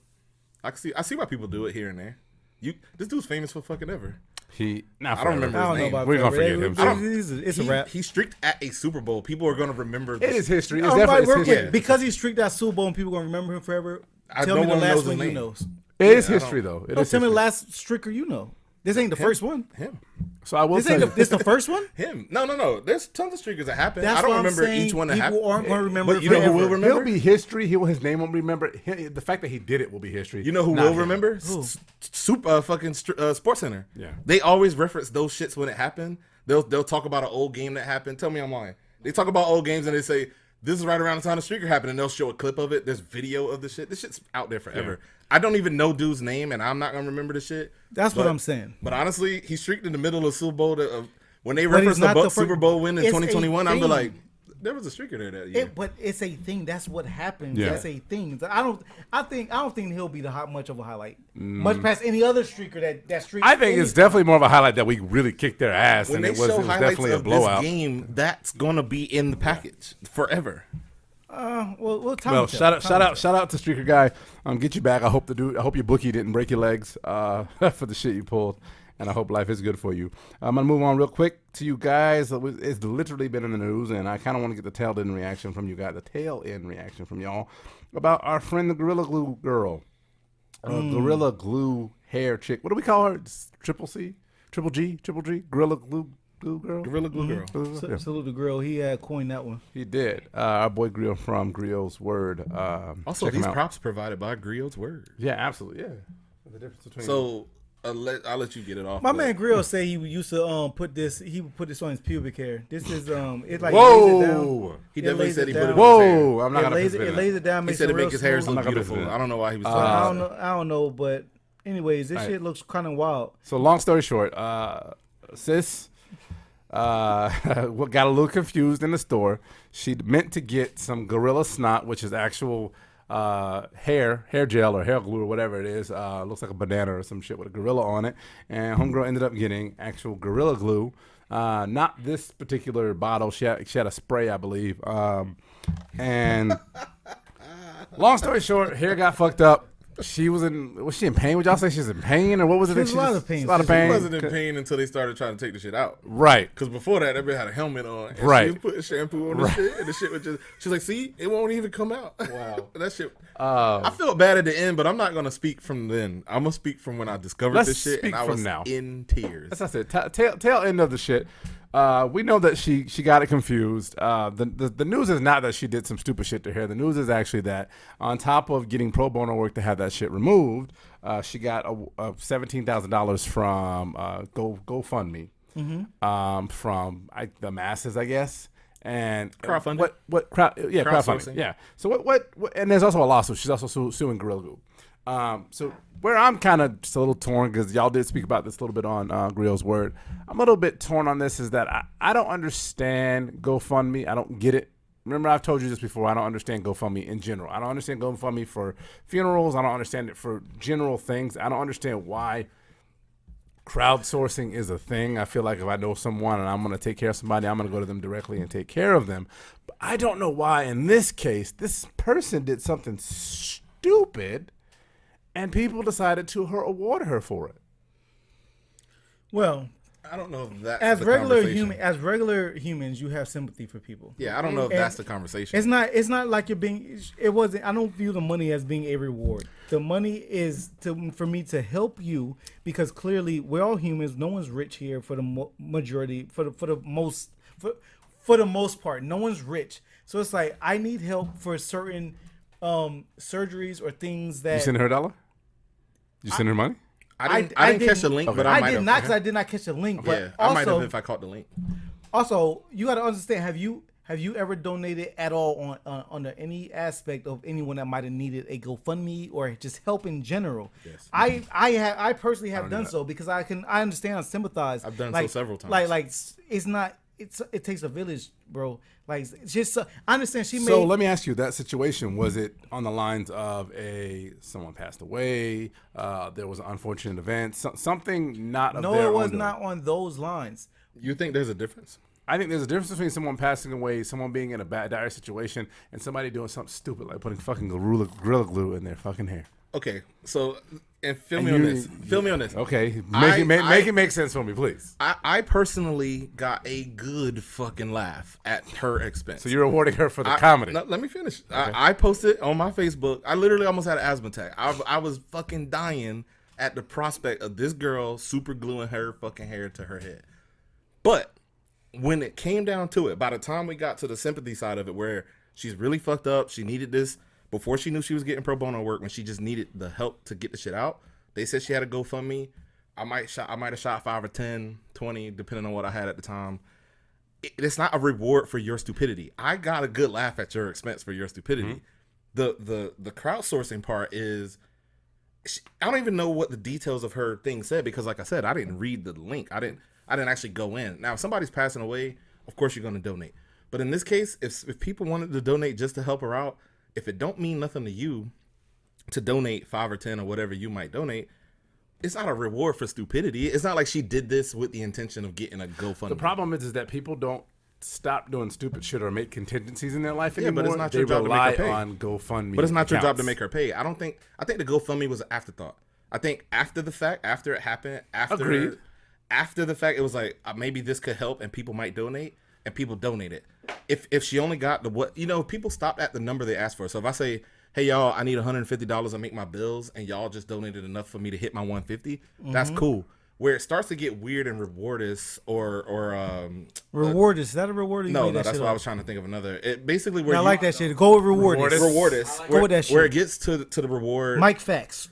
I see why people do it here and there. This dude's famous for fucking ever. I don't remember I don't his know name. about We're gonna that. forget him. It's a wrap. He streaked at a Super Bowl. People are going to remember. It is history. It's Oh, definitely real it's quick, history. because he streaked that Super Bowl and people gonna remember him forever. Tell no me the one knows last his one you name. know. It is history though. It No, is tell me the history. last streaker you know. This ain't the first one. Him. So I will This tell ain't you. this the first one. Him. No. There's tons of streakers that happen. That's I don't what I'm remember saying. each one that People happened. aren't gonna remember But it you know who forever. will remember? He'll be history. His name will be remembered. The fact that he did it will be history. You know who Not will him. remember? Who? Sports Center. Yeah. They always reference those shits when it happened. They'll talk about an old game that happened. Tell me I'm lying. They talk about old games and they say this is right around the time the streaker happened, and they'll show a clip of it. There's video of the shit. This shit's out there forever. I don't even know dude's name, and I'm not gonna remember the shit. That's what I'm saying. But honestly, he streaked in the middle of Super Bowl. When they But he's reference the not the Bucs Super Bowl win in it's a 2021, I'm be thing. like, there was a streaker there that year. But it's a thing. That's what happens. Yeah. That's a thing. I don't think he'll be much of a highlight. Much past any other streaker that streaks. I think it's definitely more of a highlight that we really kicked their ass, when and they it was show highlights definitely a of blowout. this game, that's gonna be in the package forever. Well, Well, shout out to Streaker Guy. Get you back. I hope your bookie didn't break your legs for the shit you pulled, and I hope life is good for you. I'm gonna move on real quick to you guys. It's literally been in the news, and I kind of want to get the tail end reaction from you guys, the tail end reaction from y'all about our friend the Gorilla Glue girl, Gorilla Glue hair chick. What do we call her? Triple G, Gorilla Glue girl. Gorilla Glue Girl. Yeah. Salute the grill. He had coined that one. He did. Our boy Grill from Grio's Word. Also, check him these out. props provided by Griot's Word. Yeah, absolutely. Yeah. The difference between So I'll let you get it off. My but- man Grill say he used to put this. He would put this on his pubic hair. This is it's like lays it down. Whoa. He It definitely lays said it he put it down. on his hair. Whoa. I'm not It gonna lays it participate in lays that. it down. He Makes said it it real make his hairs smooth. look not gonna beautiful. participate in I don't know why he was I talking don't about know. I don't know, but anyways, this shit looks kind of wild. So long story short, sis got a little confused in the store. She meant to get some Gorilla Snot, which is actual hair gel or hair glue or whatever it is. Looks like a banana or some shit with a gorilla on it. And homegirl ended up getting actual Gorilla Glue. Not this particular bottle. She had a spray, I believe. And long story short, hair got fucked up. she was she in pain? Would y'all say she's in pain, or what was it? She was a lot of pain. A lot of She pain. wasn't in pain until they started trying to take the shit out. Right. Because before that bitch had a helmet on. And Right. She was putting shampoo on the shit, and the shit was just. She's like, see, it won't even come out. Wow. That shit. I felt bad at the end, but I'm not gonna speak from then. I'm gonna speak from when I discovered Let's this shit, speak and I from was now. in tears. That's it. Tail end of the shit. We know that she got it confused. The news is not that she did some stupid shit to her. The news is actually that on top of getting pro bono work to have that shit removed, she got $17,000 from GoFundMe, from the masses, I guess. And Crowdfunding? Crowdfunding. Crowdsourcing. Yeah. So what? And there's also a lawsuit. She's also suing Gorilla Glue. So where I'm kind of just a little torn, because y'all did speak about this a little bit on Grill's Word. I'm a little bit torn on this, is that I don't understand GoFundMe. I don't get it. Remember, I've told you this before. I don't understand GoFundMe in general. I don't understand GoFundMe for funerals. I don't understand it for general things. I don't understand why crowdsourcing is a thing. I feel like if I know someone and I'm going to take care of somebody, I'm going to go to them directly and take care of them. But I don't know why in this case, this person did something stupid and people decided to award her for it. Well, I don't know if that's as the regular conversation. regular humans, you have sympathy for people. Yeah, I don't know if that's the conversation. It's not like you're being. It wasn't. I don't view the money as being a reward. The money is for me to help you, because clearly we're all humans. No one's rich here for the majority. For the most part, no one's rich. So it's like I need help for certain surgeries or things that. You send her $1? You send her money? I didn't catch the link, but I might did have. not, because I did not catch the link. But Yeah, I also, might have if I caught the link. Also, you got to understand. Have you ever donated at all on under any aspect of anyone that might have needed a GoFundMe or just help in general? Yes. I personally have do done that. so, because I understand and sympathize. I've done so several times. Like it's not. It takes a village, bro. Like it's just I understand she made. So let me ask you, that situation, was it on the lines of someone passed away, there was an unfortunate event, something not of No, their it was own doing? not on those lines. You think there's a difference? I think there's a difference between someone passing away, someone being in a bad dire situation, and somebody doing something stupid like putting fucking Gorilla Glue in their fucking hair. Okay, so fill And me on this. Fill me on this. Okay, make it make sense for me, please. I personally got a good fucking laugh at her expense. So you're awarding her for the comedy. No, let me finish. I posted on my Facebook. I literally almost had an asthma attack. I was fucking dying at the prospect of this girl super gluing her fucking hair to her head. But when it came down to it, by the time we got to the sympathy side of it, where she's really fucked up, she needed this before she knew she was getting pro bono work, when she just needed the help to get the shit out. They said she had a GoFundMe. I might have shot 5 or 10, 20, depending on what I had at the time. It's not a reward for your stupidity. I got a good laugh at your expense for your stupidity. The crowdsourcing part is, I don't even know what the details of her thing said, because like I said, I didn't read the link. I didn't actually go in. Now, if somebody's passing away, of course you're going to donate. But in this case, if people wanted to donate just to help her out, if it don't mean nothing to you to donate 5 or 10 or whatever you might donate, it's not a reward for stupidity. It's not like she did this with the intention of getting a GoFundMe. The problem is that people don't stop doing stupid shit or make contingencies in their life anymore. but it's not they your job to rely make her pay. on GoFundMe. But it's not your job to accounts. make her pay. I think the GoFundMe was an afterthought. I think after the fact, after it happened, Agreed. after the fact, it was like, maybe this could help and people might donate, and people donated. If she only got people stopped at the number they asked for. So if I say, hey y'all, I need $150 to make my bills, and y'all just donated enough for me to hit my 150, that's cool. Where it starts to get weird and rewardist Rewardist. Is that a reward? Or you no, made that that's shit what I up? was trying to think of another. It basically where I like that shit. Go with rewardist. Rewardist. Go with that shit. Where it gets to the reward. Mike Facts.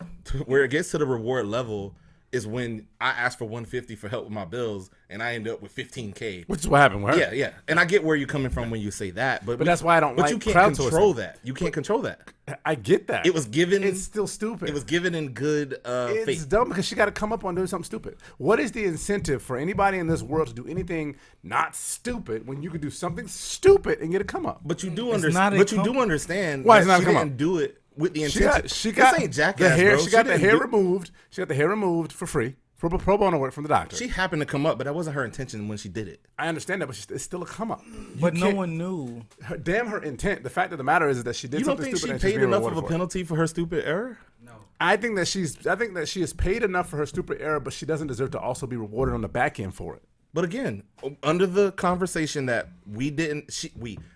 Where it gets to the reward level is when I ask for 150 for help with my bills, and I end up with 15K. Which is what happened with her. Yeah. And I get where you're coming from when you say that, but that's why I don't But like you can't crowdsourcing. control that. You can't control that. I get that. It was given. It's still stupid. It was given in good It's faith. dumb because she got to come up on doing something stupid. What is the incentive for anybody in this world to do anything not stupid when you can do something stupid and get a come up? But you do not understand. a But you com- do understand Why that it's not a she come didn't up? do it with the She intention. got This ain't jackass, the hair. bro. She got the didn't hair do- removed. She got the hair removed for free. For pro bono work from the doctor. She happened to come up, but that wasn't her intention when she did it. I understand that, but it's still a come up. But no one knew. Her intent. The fact of the matter is that she did You don't something think stupid. she and she's paid being enough of a rewarded for it. penalty for her stupid error? No. I think that she is paid enough for her stupid error, but she doesn't deserve to also be rewarded on the back end for it. But again, under the conversation that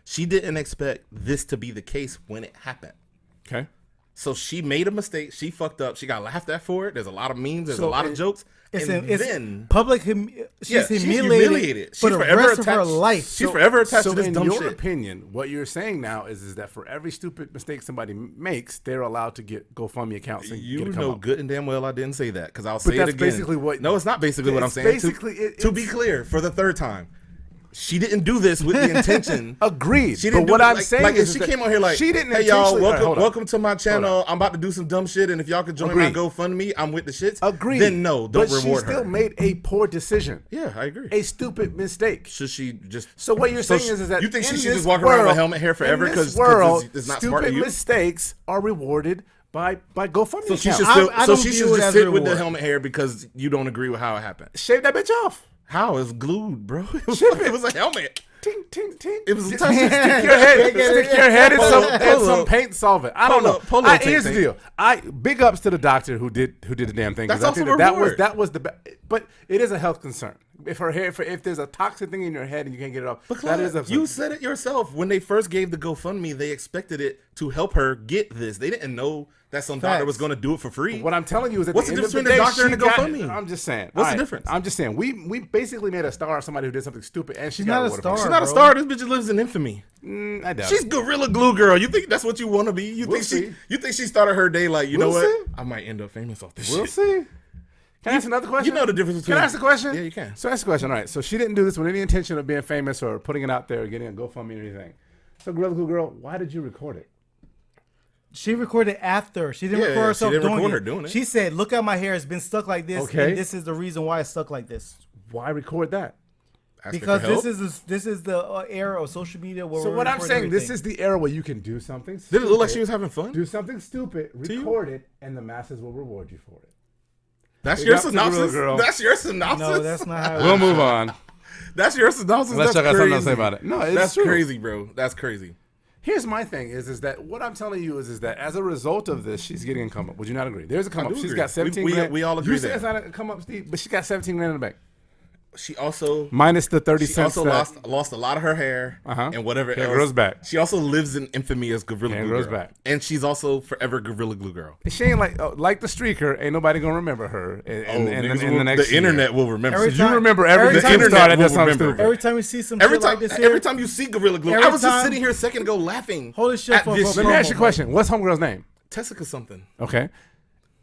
she didn't expect this to be the case when it happened. Okay. So she made a mistake. She fucked up. She got laughed at for it. There's a lot of memes. There's a So lot of jokes. It's Then public. She's humiliated for the rest of her life. She's forever attached to this in dumb your shit. opinion, what you're saying now is that for every stupid mistake somebody makes, they're allowed to get GoFundMe accounts and You get a come know up. good and damn well I didn't say that because I'll say it that's again. basically what- No, it's not basically what I'm It's saying. basically- To be clear, for the third time, she didn't do this with the intention. Agreed. She didn't But do what it I'm like, saying like is if she that came on here like, she didn't hey y'all, intentionally- all right, hold on. welcome to my channel. Hold on. I'm about to do some dumb shit, and if y'all could join Agreed. my GoFundMe, I'm with the shits. Agreed. Then no, don't but reward she still her. made a poor decision. Yeah, I agree. A stupid mistake. Should she just? So what you're saying is that you think she in should this just walk around with world- a helmet hair forever in this because world, it's not smart to stupid you? mistakes are rewarded by GoFundMe So she accounts. should still. I So don't she view should it just as sit a with the reward. helmet hair because you don't agree with how it happened. Shave that bitch off. How? It's glued, bro. Ship it. It was a helmet. Ting, ting, ting. It was a Stick touch. your head in Polo, some, polo. some paint solvent. I don't Polo, know. polo tape Here's the thing. deal. Big ups to the doctor who did the damn thing. 'cause That's I think also a reward. that was the but it is a health concern. If her hair, if there's a toxic thing in your head and you can't get it off, But that is a you said it yourself. When they first gave the GoFundMe, they expected it to help her get this. They didn't know that some doctor Facts. was going to do it for free. What I'm telling you is that What's the the end of difference between the doctor day, and the she GoFundMe? I'm just saying. What's the All difference? I'm just saying. We basically made a star of somebody who did something stupid, and She's got not a rewarded for it. star. She's not a bro. star. This bitch lives in infamy. I doubt. She's it. Gorilla Glue girl. You think that's what you want to be? You We'll think see. you think she started her day like, you know We'll what? see. I might end up famous off this We'll shit. see. Can I ask another question? You know the difference between. Can I ask a question? Yeah, you can. So ask a question. All right. So she didn't do this with any intention of being famous or putting it out there or getting a GoFundMe or anything. So Gorilla Glue Girl, why did you record it? She recorded after. She didn't Yeah, record yeah, herself she didn't doing, record it. her doing it. She said, "Look how my hair has been stuck like this, Okay. and this is the reason why it's stuck like this." Why record that? Asking Because for help? this is the era of social media. Where So we're what I'm recording saying, this everything. is the era where you can do something. Did it look like stupid, she was having fun? do something stupid, you? record it, and the masses will reward you for it. That's Big your up to Gorilla synopsis. Girl. That's your synopsis. no, that's not how. It We'll works. move on. That's your synopsis. Unless That's y'all got something to crazy. say about it. No, it's That's true. crazy, bro. That's crazy. Here's my thing: is that what I'm telling you is that as a result of this, she's getting a come up. Would you not agree? There's a come up. do She's agree. got 17 We- grand. we all agree You say there. it's not a come up, Steve, but she got 17 grand in the bank. She also Minus the 30 she cents. also that- lost a lot of her hair and whatever Hair else. grows back. She also lives in infamy as Gorilla Hair Glue grows Girl. back. And she's also forever Gorilla Glue Girl. She ain't like the streaker. Ain't nobody gonna remember her in Niggas the will- next the year. internet will remember. Every You time- remember every every time time the started. internet That's will something remember. stupid. Every time you see some Every shit time, like this, here, every time you see Gorilla Glue, Every I was just time- sitting here a second ago laughing. Hold this shit at for this Let me promo, ask you a question. What's homegirl's name? Tessica something. Okay.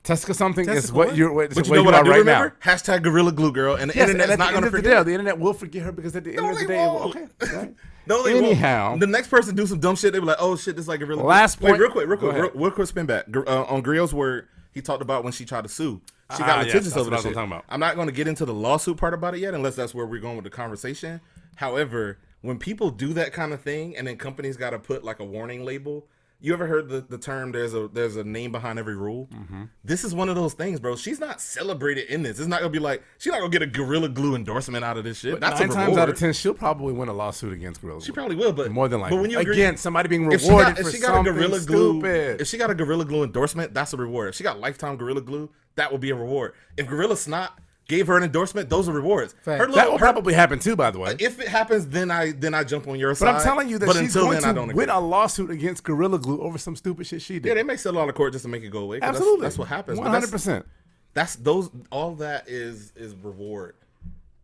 Tessica something is Tessica what what? you're what, But you what know what I are do right remember? now. Hashtag Gorilla Glue Girl, and the Yes, internet's and not at the going end to of the forget. day, the internet will forget her because at the end No, of the they day, won't. okay. Right. No, they Anyhow. won't. The next person do some dumb shit, they be like, "Oh shit, this is like Gorilla." Last Glue. point- Wait, real Go ahead. quick, spin back. On Grio's word, he talked about when she tried to sue. She Ah, got yes, litigious that's over what this I was shit. talking about. I'm not going to get into the lawsuit part about it yet, unless that's where we're going with the conversation. However, when people do that kind of thing, and then companies got to put like a warning label. You ever heard the term? There's a name behind every rule. Mm-hmm. This is one of those things, bro. She's not celebrated in this. It's not gonna be like she's not gonna get a Gorilla Glue endorsement out of this shit. That's 9 a times reward. out of 10, she'll probably win a lawsuit against Gorilla Glue. She probably will, but More than likely. But when you agree, Again, somebody being if rewarded if for she got a something Gorilla Glue, stupid. if she got a Gorilla Glue endorsement, that's a reward. If she got lifetime Gorilla Glue, that would be a reward. If Gorilla Snot gave her an endorsement, those are rewards. Fact. That will probably happen too, by the way. if it happens, then I jump on your But side. I'm telling you that but she's until going then, I to don't win agree. a lawsuit against Gorilla Glue over some stupid shit she did. Yeah, they may settle out of court just to make it go away. 'Cause Absolutely. that's what happens. But 100%. That's those. All that is reward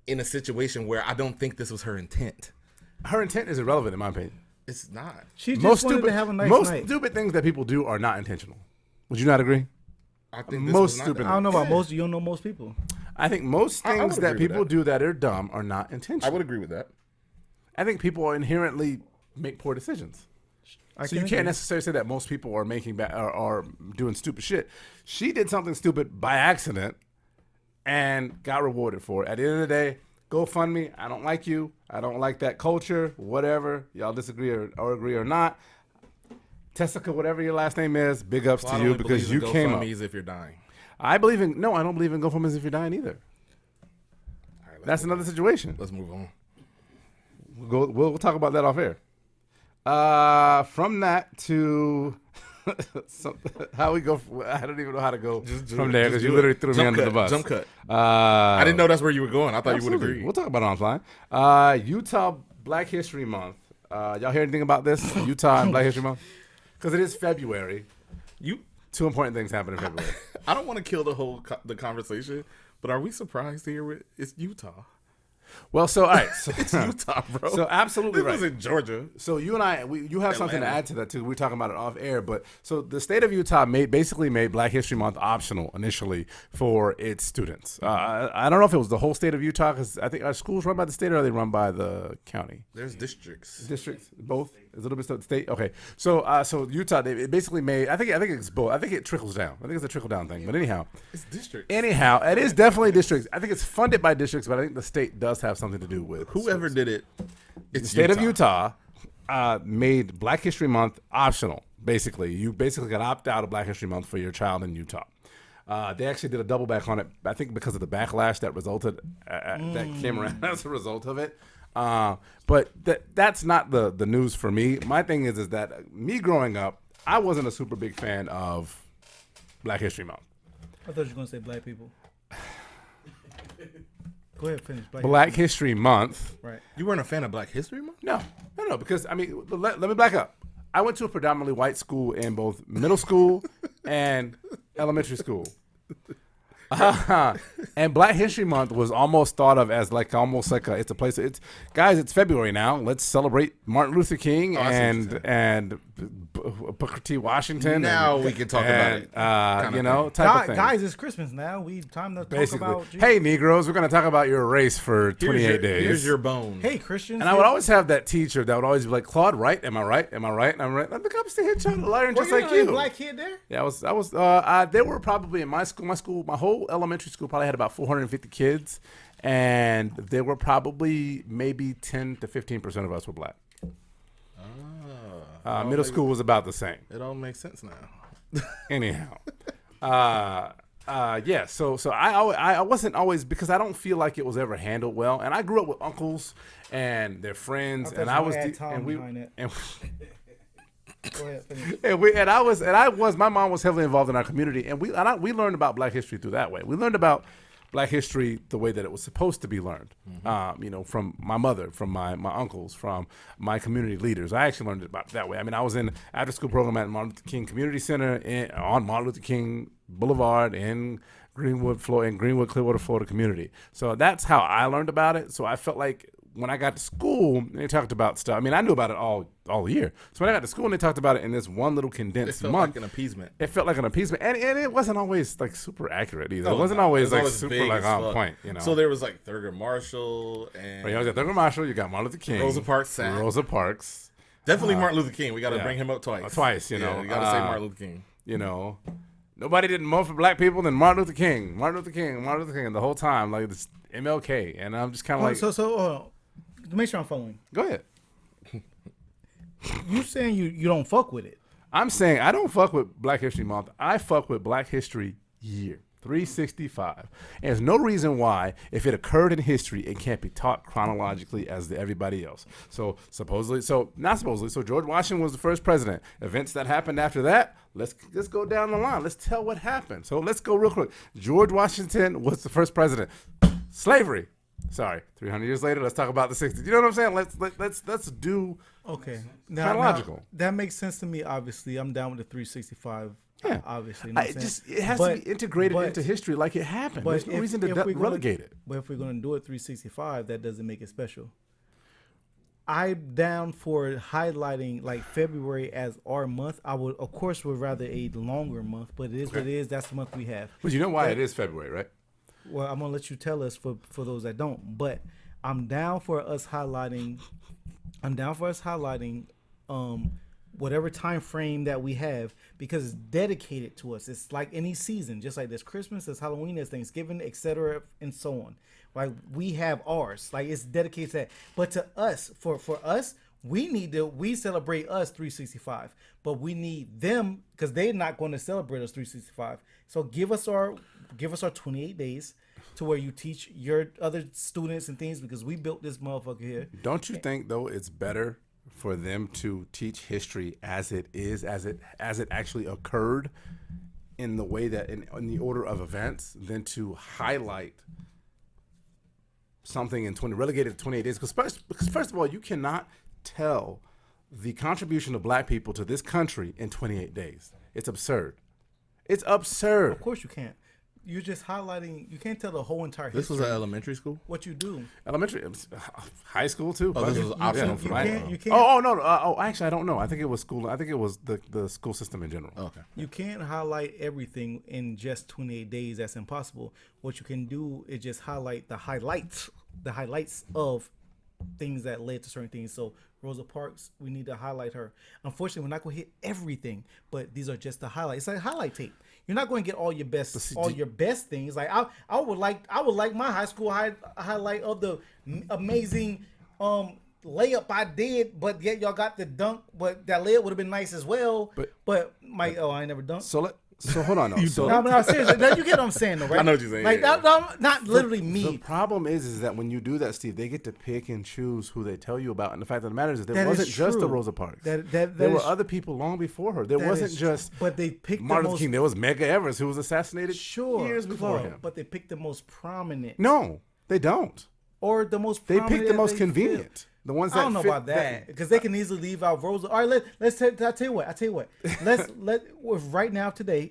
in a situation where I don't think this was her intent. Her intent is irrelevant in my opinion. It's not. She just wanted to have a nice most night. stupid things that people do are not intentional. Would you not agree? I think this Most was not stupid. that. I don't know about most. You don't know most people. I think most I would things that agree with people that. do that are dumb are not intentional. I would agree with that. I think people inherently make poor decisions. I So you can can't agree. necessarily say that most people are making are doing stupid shit. She did something stupid by accident and got rewarded for it. At the end of the day, GoFundMe. I don't like you. I don't like that culture. Whatever. Y'all disagree or agree or not. Tessica, whatever your last name is, big ups Well, I to you only because believe you in came up. GoFundMes if you're dying. I believe in no. I don't believe in go home as if you're dying either. All right, That's another situation. Let's move on. We'll talk about that off air. From that to how we go. I don't even know how to go from there because you literally threw me under the bus. Jump cut. I didn't know that's where you were going. I thought you would agree. We'll talk about it offline. Utah Black History Month. Y'all hear anything about this? Utah and Black History Month? Because it is February. Two important things happen in February. I don't want to kill the conversation, but are we surprised here? It's Utah. Well, so all right, so, It's Utah, bro. So absolutely It right. was in Georgia. So you and I, you have something to Atlanta. add to that too. We're talking about it off air, but so the state of Utah basically made Black History Month optional initially for its students. I don't know if it was the whole state of Utah because I think our schools run by the state or are they run by the county? There's districts. Districts, both. Is a little bit state. Okay, so Utah, it basically made. I think it's both. I think it trickles down. I think it's a trickle down thing. But anyhow, It's districts. anyhow, it is definitely districts. I think it's funded by districts, but I think the state does have something to do with Whoever did it, it's the state of Utah made Black History Month optional. Basically, you basically got opt out of Black History Month for your child in Utah. They actually did a double back on it. I think because of the backlash that resulted that came around as a result of it. But that's not the news for me. My thing is that me growing up, I wasn't a super big fan of Black History Month. I thought you were gonna say black people. Go ahead, finish. Black History Month. Right. You weren't a fan of Black History Month? No, because I mean, let me back up. I went to a predominantly white school in both middle school and elementary school. And Black History Month was almost thought of as it's a place. It's February now. Let's celebrate Martin Luther King and Booker T. Washington. Now we can talk about it. Type of thing. Guys, it's Christmas now. We time to Basically, talk about. Jesus. hey Negroes, we're going to talk about your race for 28 days. Here's your bone. Hey Christians. And I would always have that teacher that would always be like, Claude, right? Am I right? Am I right? I'm right. Look, I'm still here trying to learn just like you. Black kid there. Yeah, I was. There were probably in my school, my whole elementary school probably had about 450 kids, and there were probably maybe 10 to 15% of us were black. Middle school was about the same. It all makes sense now. Anyhow, yeah. So I wasn't always because I don't feel like it was ever handled well, and I grew up with uncles and their friends, and I was Go ahead, finish. my mom was heavily involved in our community, and we learned about Black history through that way. We learned about Black history the way that it was supposed to be learned. From my mother, from my uncles, from my community leaders. I actually learned it about that way. I mean, I was in after school program at Martin Luther King Community Center on Martin Luther King Boulevard in Greenwood, Clearwater, Florida community. So that's how I learned about it. So I felt like when I got to school, they talked about stuff. I mean, I knew about it all year. So when I got to school and they talked about it in this one little condensed It felt month, like an appeasement. it felt like an appeasement, and it wasn't always like super accurate either. No, it wasn't no. always It was like always super big like as on fuck. point. So there was like Thurgood Marshall and But you got Thurgood Marshall, you got Martin Luther King, Rosa Parks sat. Rosa Parks. Definitely Martin Luther King. We got to yeah. bring him up twice. Twice, you Yeah, know. you got to say Martin Luther King. You know, nobody did more for black people than Martin Luther King. Martin Luther King, the whole time, like this MLK, and I'm just kind of like, So to make sure I'm following. go ahead. You saying you don't fuck with it? I'm saying I don't fuck with Black History Month. I fuck with Black History Year. 365. And there's no reason why, if it occurred in history, it can't be taught chronologically as everybody else. So not supposedly. So George Washington was the first president. Events that happened after that, let's go down the line. Let's tell what happened. So let's go real quick. George Washington was the first president. Slavery. Sorry, 300 years later, let's talk about the 60s. You know what I'm saying? Let's do Okay. chronological. That makes sense to me. Obviously, I'm down with the 365. Yeah. Obviously, you know what I'm saying? It has to be integrated into history like it happened. There's no reason to relegate it. But if we're going to do it 365, that doesn't make it special. I'm down for highlighting like February as our month. I would, of course, would rather a longer month, but it is what it is. That's the month we have. But you know why it is February, right? Well, I'm gonna let you tell us for those that don't. But I'm down for us highlighting. Whatever time frame that we have, because it's dedicated to us. It's like any season, just like there's Christmas, there's Halloween, there's Thanksgiving, etc., and so on. Like we have ours, like it's dedicated to that. But to us, for us, We celebrate us 365, but we need them because they're not going to celebrate us 365. So give us our 28 days to where you teach your other students and things because we built this motherfucker here. Don't you think though it's better for them to teach history as it is, as it actually occurred, in the way that in the order of events, than to highlight something in relegated to 28 days? Because first of all, you cannot tell the contribution of black people to this country in 28 days. It's absurd. It's absurd. Of course you can't. You're just highlighting. You can't tell the whole entire history. This was an elementary school? What you do. Elementary, high school too. Oh, this was optional for You can't. Oh no. Actually, I don't know. I think it was school. I think it was the school system in general. Okay. You can't highlight everything in just 28 days. That's impossible. What you can do is just highlight the highlights of things that led to certain things. So Rosa Parks, we need to highlight her. Unfortunately, we're not going to hit everything, but these are just the highlights. It's like a highlight tape. You're not going to get all your best things. Like I would like my high school highlight of the amazing layup I did, but yet y'all got the dunk. But that layup would have been nice as well. But I ain't never dunked. So hold on. No, seriously. No, you get what I'm saying, though, right? I know what you're saying. Like, not literally me. The problem is that when you do that, Steve, they get to pick and choose who they tell you about. And the fact of the matter is that That wasn't is just the true. Rosa Parks. There were is- other people long before her. There That wasn't is just true. But they picked Martin the Luther most, King. There was Medgar Evers, who was assassinated sure, years before Claude, him. but they picked the most prominent. No, they don't. Or the most They prominent picked the that most they convenient. feel. The ones that I don't know fit about that because they can easily leave out Rosa. All right, let's I tell you what. Right now today,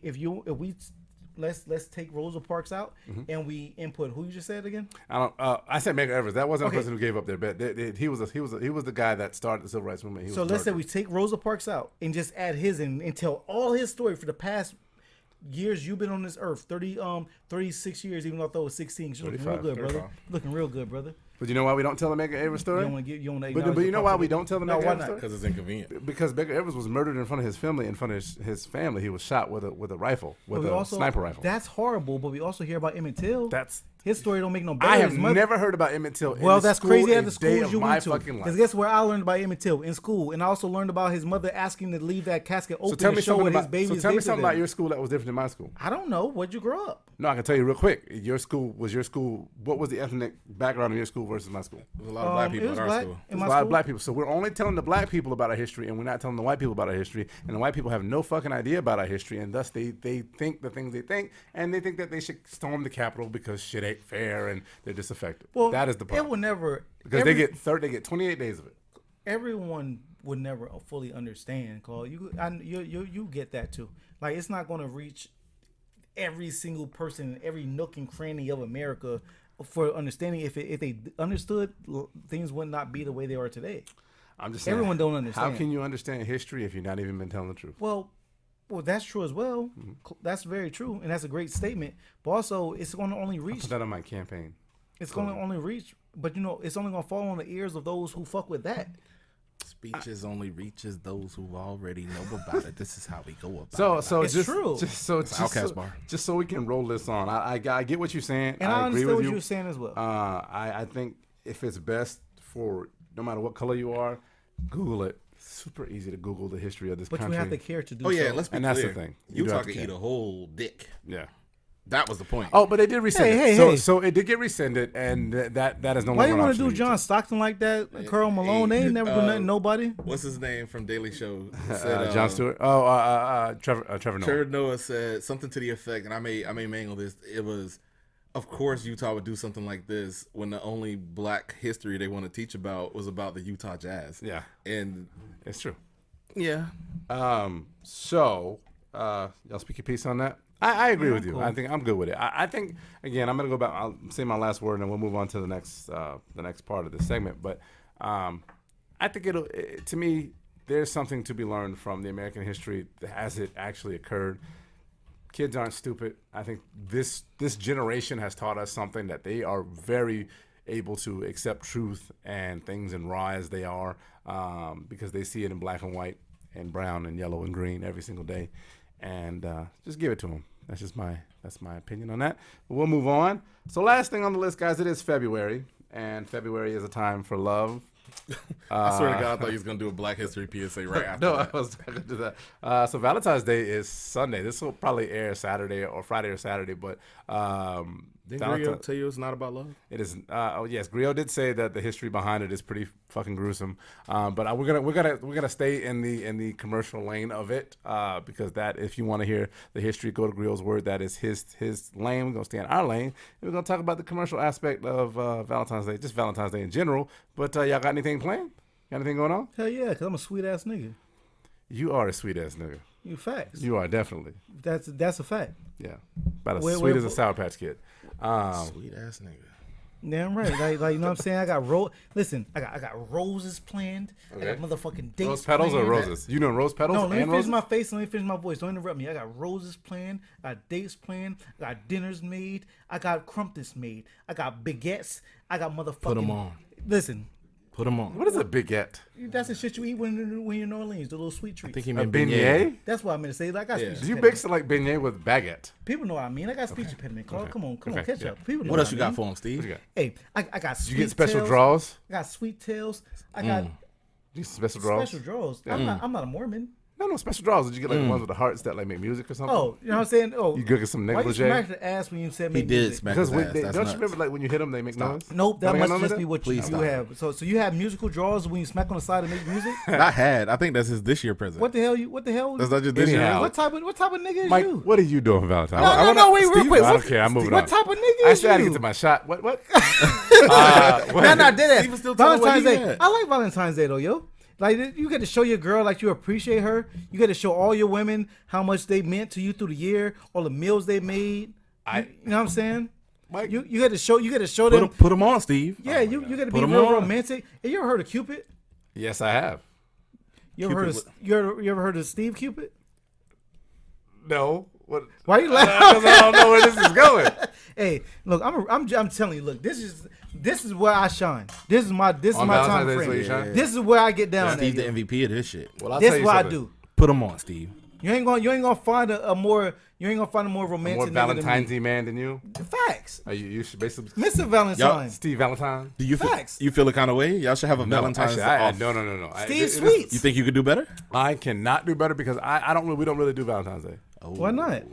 let's take Rosa Parks out and we input who you just said again. I said Medgar Evers. That wasn't Okay. the person who gave up their bed. He was the guy that started the civil rights movement. So let's say we take Rosa Parks out and just add his in and tell all his story for the past years you've been on this earth. 36 years, even though I thought it was 16. You're looking real 35, good, brother. 35. Looking real good, brother. But you know why we don't tell the Medgar Evers You story? don't want to But you know why we don't tell the No, Medgar why Evers not? story? Because it's inconvenient. Because Medgar Evers was murdered in front of his family, in front of his family. He was shot with a rifle, with a sniper rifle. That's horrible, but we also hear about Emmett Till. That's His story don't make no better. I have His mother- never heard about Emmett Till. Well, that's crazy at the day schools of you my went to. fucking Because life. guess where I learned about Emmett Till? In school. And I also learned about his mother asking to leave that casket open So tell to me show something what his about. baby's So tell me gifted something them. about your school that was different than my school. I don't know. Where'd you grow up? No, I can tell you real quick. Your school. What was the ethnic background of your school versus my school? There's a lot of black It people was in our black. school. In There's my a lot of school? black people. So we're only telling the black people about our history, and we're not telling the white people about our history. And the white people have no fucking idea about our history, and thus they think the things they think, and they think that they should storm the Capitol because shit ain't fair, and they're disaffected. Well, That is the It problem. will never. Because they get 28 days of it. Everyone would never fully understand, Claude. You get that too. Like it's not going to reach every single person in every nook and cranny of America for understanding. If they understood, things would not be the way they are today. I'm just saying. Everyone don't understand. How can you understand history if you're not even been telling the truth? Well, that's true as well. That's very true, and that's a great statement. But also, it's going to only reach. Put that on my campaign. It's going to only reach. But it's only going to fall on the ears of those who fuck with that. Speeches only reaches those who already know about it. This is how we go about it. So It's just, true. Outkast bar. Just so we can roll this on. I get what you're saying. And agree I understand with what you. you're saying as well. I think if it's best for no matter what color you are, Google it. Super easy to Google the history of this But country. you have to care to do Oh yeah, so. let's be And clear. that's the thing. You do Utah have to can care. eat a whole dick. Yeah. That was the point. Oh, but they did rescind it. Hey. So it did get rescinded, and that is no Why longer you an want option to do in John Utah. Stockton like that? Carl Malone, they ain't never do nothing to nobody. What's his name from Daily Show? Said, John Stewart. Trevor Noah. Trevor Noah said something to the effect, and I may mangle this. It was, of course, Utah would do something like this when the only black history they want to teach about was about the Utah Jazz. Yeah, And it's true. yeah, So y'all speak your piece on that. I agree with you. cool. I think I'm good with it. I think again, I'm gonna go back. I'll say my last word, and we'll move on to the next part of the segment. But I think to me, there's something to be learned from the American history as it actually occurred. Kids aren't stupid. I think this generation has taught us something, that they are very able to accept truth and things and raw as they are, because they see it in black and white and brown and yellow and green every single day. And just give it to them. That's my opinion on that. But we'll move on. So last thing on the list, guys, it is February, and February is a time for love, I swear to God, I thought he was gonna do a Black History PSA right after. No, I that. was not going to do that. So Valentine's Day is Sunday. This will probably air Saturday or Friday or Saturday, but Didn't Rio tell you it's not about love? it is. Oh yes, Griot did say that the history behind it is pretty fucking gruesome. But we're gonna stay in the commercial lane of it because that if you want to hear the history, go to Griot's word. That is his lane. We're gonna stay in our lane. And we're gonna talk about the commercial aspect of Valentine's Day, just Valentine's Day in general. But y'all got anything planned? Got anything going on? Hell yeah, because I'm a sweet ass nigga. You are a sweet ass nigga. You facts. You are definitely. That's a fact. Yeah, about as Where- sweet where- as a Sour Patch Kid. Sweet ass nigga. Damn right. Like you know what I'm saying? I got Listen, I got roses planned. Okay. I got motherfucking dates. Rose petals or planned. roses? You doing rose petals No, let me and finish roses? my face. Let me finish my voice. Don't interrupt me. I got roses planned. I got dates planned. I got dinners made. I got crumpets made. I got baguettes. I got motherfucking. Put 'em on. Listen, Put them on. What is a baguette? that's the shit you eat when you're in New Orleans. The little sweet treats. I think he A meant beignet? That's what I meant to say. Like, I got Yeah. speech Do you impediment. mix it like beignet with baguette? People know what I mean. I got speech impediment. Carl, come on, Okay. catch Yeah. up. People know What else you I got mean. for him, Steve? What you got? Hey, I got. Did Sweet you get special tails. draws? I got sweet tails. I got You special draws? special draws. I'm not a Mormon. No, special draws. Did you get like the ones with the hearts that like make music or something? Oh, you know what I'm saying? Oh, You go get some why you negligee? smack the ass when you said He make did music? smack Because his ass. don't That's you nuts. remember like when you hit them, they make noise? Nope, that Don't they must got none of just that? be what you Please stop. have. So you have musical draws when you smack on the side and make music. I had. I think that's his this year present. What the hell? What the hell? That's not just this Anyhow. year. What type of nigga is Mike, you? what are you doing for Valentine's? No, wait, real Steve, quick. I What- don't care. I'm moving What on. type of nigga I is still had to you? get to my shot. What? No, What? no, dead Steven ass. still telling what Valentine's he Day. had. I like Valentine's Day though, yo. Like you get to show your girl like you appreciate her. You get to show all your women how much they meant to you through the year, all the meals they made. You know what I'm saying? Mike, You get to show them. Put him on, Steve. Yeah, you get to be Put 'em real on. romantic. Hey, you ever heard of Cupid? yes, I have. You ever Cupid heard of you ever heard of Steve Cupid? No. What? Why you laughing? Because I don't know where this is going. Hey, look, I'm telling you, look, this is where I shine. This is my On time Valentine's Day is where frame. you shine? This is where I get down. Steve, the at, yo. MVP of this shit. Well, I'll This tell is you what I something. do. Put him on, Steve. You ain't gonna find a more romantic More nigga Valentine's than me. man than you. Facts, You should basically Mr. Valentine. Steve Valentine. Do you Facts. you feel the kind of way? Y'all should have a Valentine's Actually, off. no. Steve Sweets. You think you could do better? I cannot do better because we don't really do Valentine's Day. Why not?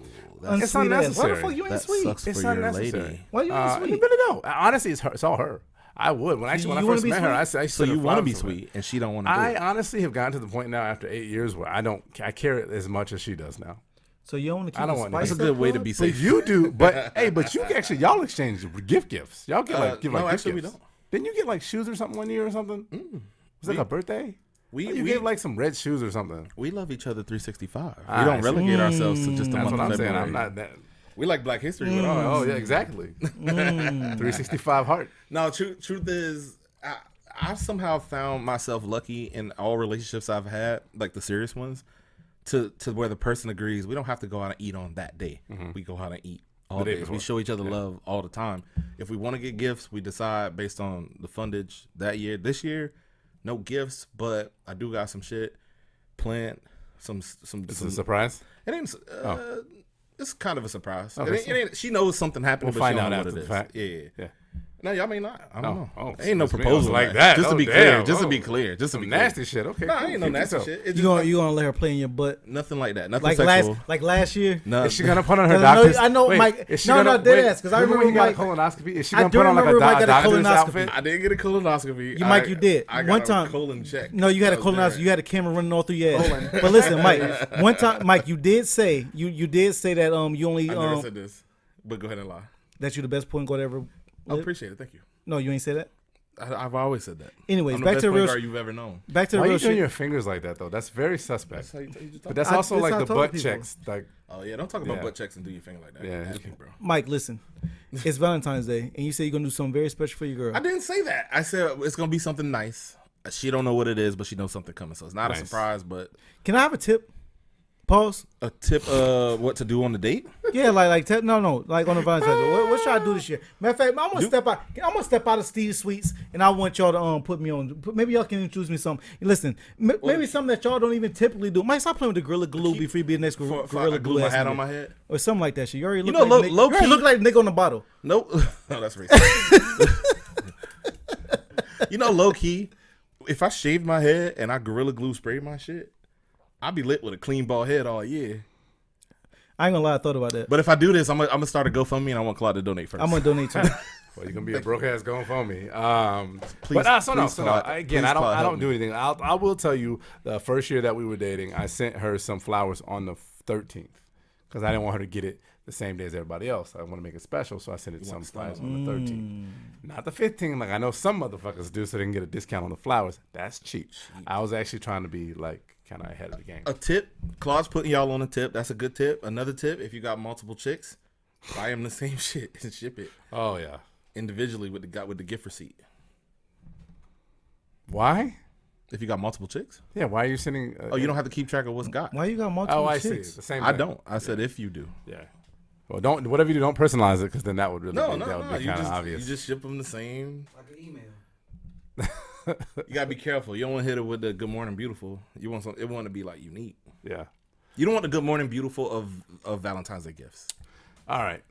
That's- It's Unsweet ass. Why the unnecessary. fuck you ain't That sweet? sucks It's for your unnecessary. lady. Why you ain't You sweet? better know. Honestly, it's all her. I would when I You first wanna be met her. I sweet? said, So you want to be sweet, and she don't want to do I it. honestly have gotten to the point now after 8 years where I care it as much as she does now. So you want to keep I don't the want spice that. That's a good up, way to bud? be But safe. you do, but y'all exchange gifts. Y'all get give no, gift actually we gifts. don't. Didn't you get like shoes or something one year or something? Was it like a birthday? You gave like some red shoes or something. We love each other 365. We I don't see. relegate ourselves to just a That's month what of I'm saying. February. I'm not that. We like Black History with ours. Oh yeah, exactly. 365 heart. No, truth is, I somehow found myself lucky in all relationships I've had, like the serious ones, to where the person agrees we don't have to go out and eat on that day. We go out and eat all day days. We before. show each other love all the time. If we want to get gifts, we decide based on the fundage that year. This year, no gifts, but I do got some shit planned. It's a surprise. It ain't. It's kind of a surprise. Okay, It ain't, she knows something happened. We'll but she find don't out know after what it the is. fact. Yeah. Yeah. No, y'all may not. I don't know. Oh, Ain't no excuse me. proposal I was like like that. Just to Oh, be damn. clear. Just to Oh. be clear. Just to be Some clear. nasty shit. Okay. No, cool. ain't no Keep nasty yourself. shit. It's You just gonna let her play in your butt nothing like that. Nothing like sexual. last year? No. Is she gonna put on her No, doctor's? I know, wait, Mike. is she No, gonna, no, dead wait, ass, 'cause I remember when you remember got a colonoscopy. Is she I gonna do put on like a remember Mike got a doctor's colonoscopy. outfit? I didn't get a colonoscopy. Mike, you did. I One got time- a colon check. No, you had a That was colonoscopy. different. You had a camera running all through your head. But listen, Mike. One time, Mike, you did say that you only I never said this, but go ahead and lie. that you the best point guard ever. I appreciate it. Thank you. No, you ain't say that. I've always said that. Anyways, I'm the back best to the point real. guard you've ever known. Back to the Why are real you doing shit. your fingers like that though? That's very suspect. That's how you just But that's I- also that's like how I the talk to butt people. checks. Like Oh yeah, don't talk about Yeah. butt checks and do your finger like that. Yeah. Ask me, bro. Mike, listen. It's Valentine's Day, and you say you're gonna do something very special for your girl. I didn't say that. I said it's gonna be something nice. She don't know what it is, but she knows something coming. So it's not Nice. a surprise, but Can I have a tip? Pause. a tip what to do on the date. Yeah, like no, like on the Valentine's Day. What should I do this year? Matter of fact, I'm gonna step out. I'm gonna step out of Steve's Sweets, and I want y'all to put me on. Maybe y'all can introduce me to something. Listen, maybe something that y'all don't even typically do. Mike, stop playing with the Gorilla Glue before you be the next Before I Gorilla glue Glue my ass hat nigga. on my head. Or something like that shit. You already look know, like Nick. low You already key- look like Nick on the bottle. Nope. No, that's racist. Low key, if I shaved my head and I Gorilla Glue sprayed my shit, I'd be lit with a clean bald head all year. I ain't gonna lie, I thought about that. But if I do this, I'm gonna start a GoFundMe and I want Claude to donate first. I'm gonna donate to it. Well, you're gonna be a broke ass going for me. Please, But please, Claude, again, please, I Claude, don't help do me. anything. I will tell you, the first year that we were dating, I sent her some flowers on the 13th because I didn't want her to get it the same day as everybody else. I want to make it special, so I sent it some flowers on the 13th, not the 15th. Like I know some motherfuckers do, so they can get a discount on the flowers. That's cheap. I was actually trying to be like kind of ahead of the game. A tip, Claude's putting y'all on a tip. That's a good tip. Another tip, if you got multiple chicks, buy them the same shit and ship it Oh yeah. individually with the gift receipt. Why? If you got multiple chicks, Yeah. Why are you sending? oh, you don't have to keep track of what's got. Why you got multiple Oh, I see. chicks? The same. I thing. don't. I said if you do. Yeah. Well, don't whatever you do, don't personalize it because then that would really No, be, no, that would no. be You kind of just obvious. you just ship them the same. Like an email. You gotta be careful. You don't want to hit it with the "Good Morning Beautiful." You want it want to be like unique. Yeah. You don't want the "Good Morning Beautiful" of Valentine's Day gifts. All right.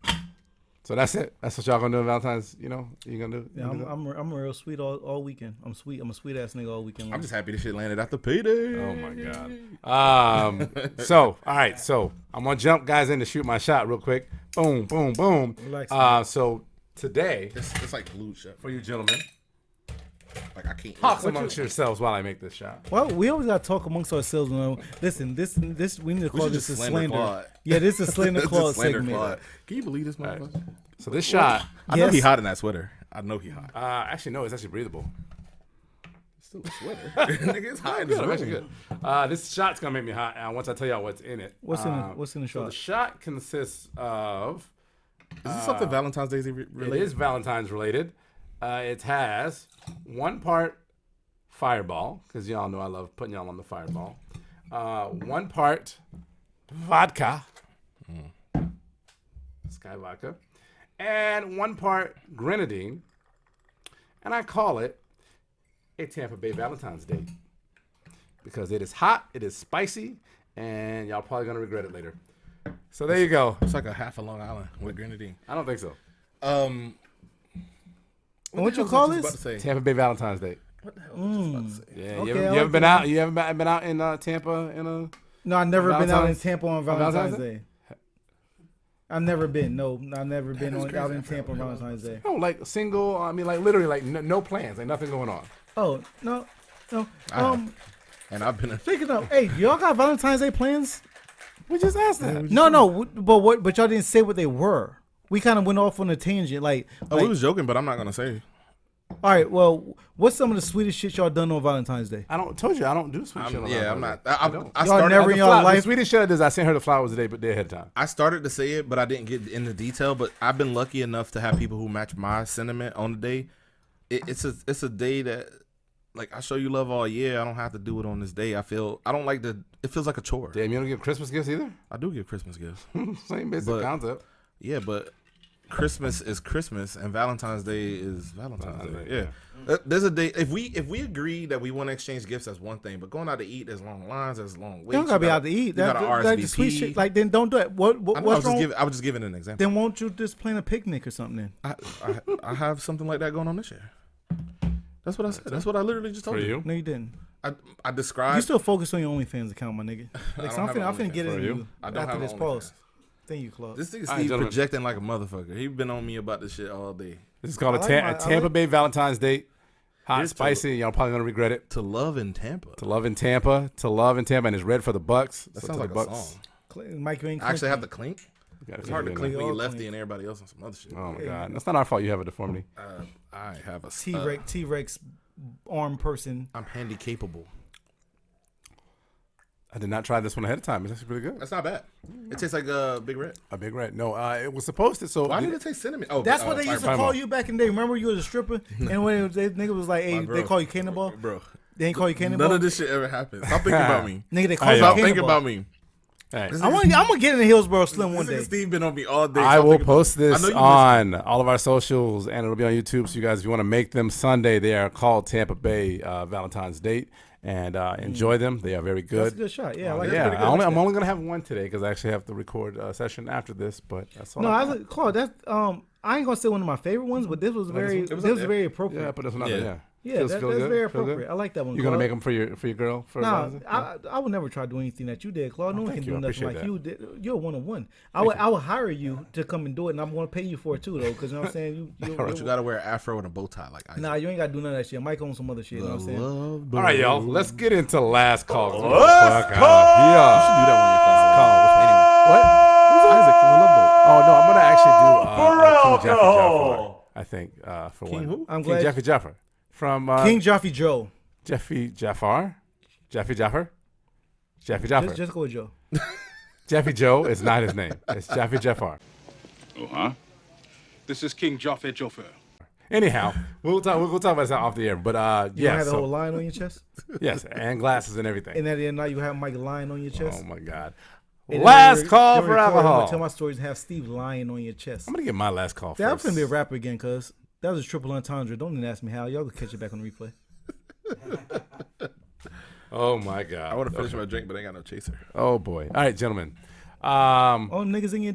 So that's it. That's what y'all gonna do on Valentine's. You know, you gonna do. Yeah, I'm real sweet all weekend. I'm sweet. I'm a sweet ass nigga all weekend. I'm just happy this shit landed after payday. Oh my god. So all right. So I'm gonna jump guys in to shoot my shot real quick. Boom, boom, boom. Relax, So today, It's like blue shit. for you gentlemen, Like I can't. talk amongst yourselves while I make this shot. Well, we always gotta talk amongst ourselves. Listen, this we need to We call should this just a slander slander. Claude. Yeah, this is a slander It's Claude a slander segment. Claude. Can you believe this motherfucker? So this shot, I know Yes. he hot in that sweater. I know he hot. actually no, it's actually breathable. It's still a sweater. Nigga, it's hot in this Good, I'm actually room. good. This shot's gonna make me hot. Once I tell y'all what's in it. What's in the So the shot? shot consists of. Is this something Valentine's Day related? It is Valentine's related. It has 1 part Fireball, because y'all know I love putting y'all on the Fireball. 1 part vodka, Sky Vodka, and 1 part grenadine. And I call it a Tampa Bay Valentine's Day because it is hot, it is spicy, and y'all probably gonna regret it later. So there you go. It's like a half a Long Island with grenadine. I don't think so. What you the hell call was I this? just about to say? Tampa Bay Valentine's Day. What the hell was I just about to say? Yeah, Okay, you I ever like been that. out? You ever been out in Tampa in a? No, I've never been out in Valentine's- Tampa on Valentine's Valentine's Day? Day. I've never been. No, I've never been that's out crazy. in Tampa on Valentine's Day. No, like single. I mean, like literally, like no plans, like nothing going on. Oh no. And I've been. Speaking of, hey, y'all got Valentine's Day plans? We just asked that. No, but y'all didn't say what they were. We kind of went off on a tangent, Oh, we was joking, but I'm not gonna say. all right, well, what's some of the sweetest shit y'all done on Valentine's Day? I don't do sweet shit. on Yeah, I'm Valentine's not. Day. I don't. I Y'all started. never in y'all The life. sweetest shit is I sent her the flowers today, but they're ahead of time. I started to say it, but I didn't get into detail. But I've been lucky enough to have people who match my sentiment on the day. It's a day that, like, I show you love all year. I don't have to do it on this day. I don't like the. It feels like a chore. Damn, you don't give Christmas gifts either. I do give Christmas gifts. Same basic But- concept. Yeah, but Christmas is Christmas and Valentine's Day is Valentine's Day. Yeah. There's a day if we agree that we want to exchange gifts, that's one thing. But going out to eat, there's long lines, there's long waits. You don't gotta be out to eat. You got That, to like the sweet shit. RSVP. Like then don't do it. What's wrong? I was just giving an example. Then won't you just plan a picnic or something? Then I have something like that going on this year. That's what I said. That's what I literally just told For you. you? no, you didn't. I described. You still focus on your OnlyFans account, my nigga. Like, don't so I'm have finna an get OnlyFans it for in you. you I don't after have this an pause. OnlyFans. Thank you, Claude. This nigga All right, Steve gentlemen. projecting like a motherfucker. He been on me about this shit all day. This is called I a like a my- I Tampa like- Bay Valentine's Day. Hot, Here's to- spicy. Y'all probably gonna regret it. To love in Tampa. To love in Tampa, and it's red for the Bucs. That So sounds to like the a Bucs. song. Mike, you ain't I actually clicking. have to clink. You gotta It's hard to figure it clink out. when you all lefty clink. and everybody else on some other shit. Oh my god, that's not our fault. You have a deformity. I have a T-Rex arm person. I'm handy capable. I did not try this one ahead of time. It's actually pretty good. That's not bad. It tastes like a Big Red. A big red. No, it was supposed to. So Why did it taste cinnamon? Oh, That's what they used to Fireball. call you back in the day. Remember you was a stripper, and when they nigga was like, "Hey, bro. they call you Cannonball." Bro, They ain't call you Cannonball. none of this shit ever happened. Stop thinking about me. Nigga, they call Hey, you yo. Stop Cannonball. thinking about me. Hey, I'm gonna get in the Hillsboro Slim one This nigga day. Steve been on me all day. I Stop will thinking about post me. I this know you on all of our socials, and it'll be on YouTube. So you guys, if you want to make them Sunday, they are called Tampa Bay Valentine's Date, and enjoy them. They are very That's good. a good shot. Yeah, I like that's Yeah, that. pretty good. I'm only gonna have one today because I actually have to record a session after this. But that's all. No, I I got. like Claude. That's I ain't gonna say one of my favorite ones, but this was very it was this up was there. very appropriate. Yeah, but that's not. Yeah. Yeah. Yeah, that's good? very Feel good? appropriate. I like that one. You gonna Claude. make them for your girl? For Nah, Valentine's? I would never try to do anything that you did, Claude. No one thank can you. do I nothing like appreciate you did. You're a one-on-one. I would hire you to come and do it, and I'm going to pay you for it too, though. Because you know what I'm saying. You gotta wear an afro and a bow tie like I. Nah, you ain't got to do none of that shit. Mike on some other shit. You know what I'm saying. All right, y'all. Let's get into last call. Last call. You Yeah. should do that one. Your class. Anyway, What? Isaac from the Love Boat. Oh no, I'm gonna actually do King Jeffy Jaffer. I think for King one. who? I'm King glad. Jeffy Jaffer from King Jaffe Joe. Jeffy Jaffer. Jeffy Jaffer. Jeffy Jaffer. Just go with Joe. Jeffy Joe is not his name. It's Jeffy Jaffer. This is King Jaffe Joffer. Anyhow, we'll talk about this off the air. But You yeah, have the whole line on your chest, yes, and glasses and everything. and at the end of the night you have Mike lying on your chest. Oh my God. And then Last you call you for record, I'm alcohol. gonna tell my stories and have Steve lying on your chest. I'm gonna get my last call Yeah, I'm first. finna be a rapper again, cuz that was a triple entendre. Don't even ask me how. Y'all can catch it back on the replay. Oh my God. I want to finish my drink, but I ain't got no chaser. Oh boy. All right, gentlemen. Oh, niggas in your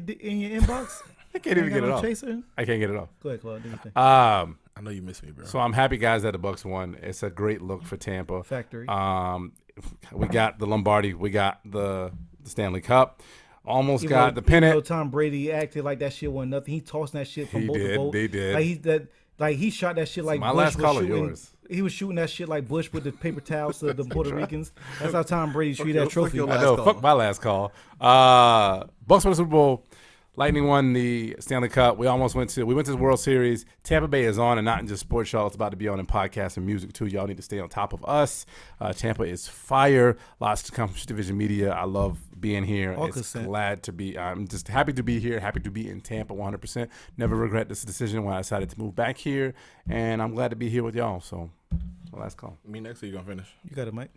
inbox. I can't even Ain't get got it no off. Chaser. I can't get it off. Go ahead, Claude. Do your thing. I know you miss me, bro. So I'm happy, guys, that the Bucs won. It's a great look for Tampa. Factory. We got the Lombardi. We got the Stanley Cup. Almost Even got though- the pennant. even though Tom Brady acted like that shit wasn't nothing. He tossed that shit from He boat did, to boat. they did. Like he shot that shit like my Bush last was call or shooting. yours? He was shooting that shit like Bush with the paper towels to the Puerto Ricans. That's how Tom Brady treated that trophy. your I last know. call. Fuck my last call. Bucs won the Super Bowl. Lightning won the Stanley Cup. We went to the World Series. Tampa Bay is on, and not in just sports, y'all. It's about to be on in podcasts and music too. Y'all need to stay on top of us. Tampa is fire. Lots to come from Division Media. I love being here. All It's consent. glad to be. I'm just happy to be here. Happy to be in Tampa 100%. Never regret this decision when I decided to move back here, and I'm glad to be here with y'all. So, last call. Me next, or you gonna finish? You got it, Mike.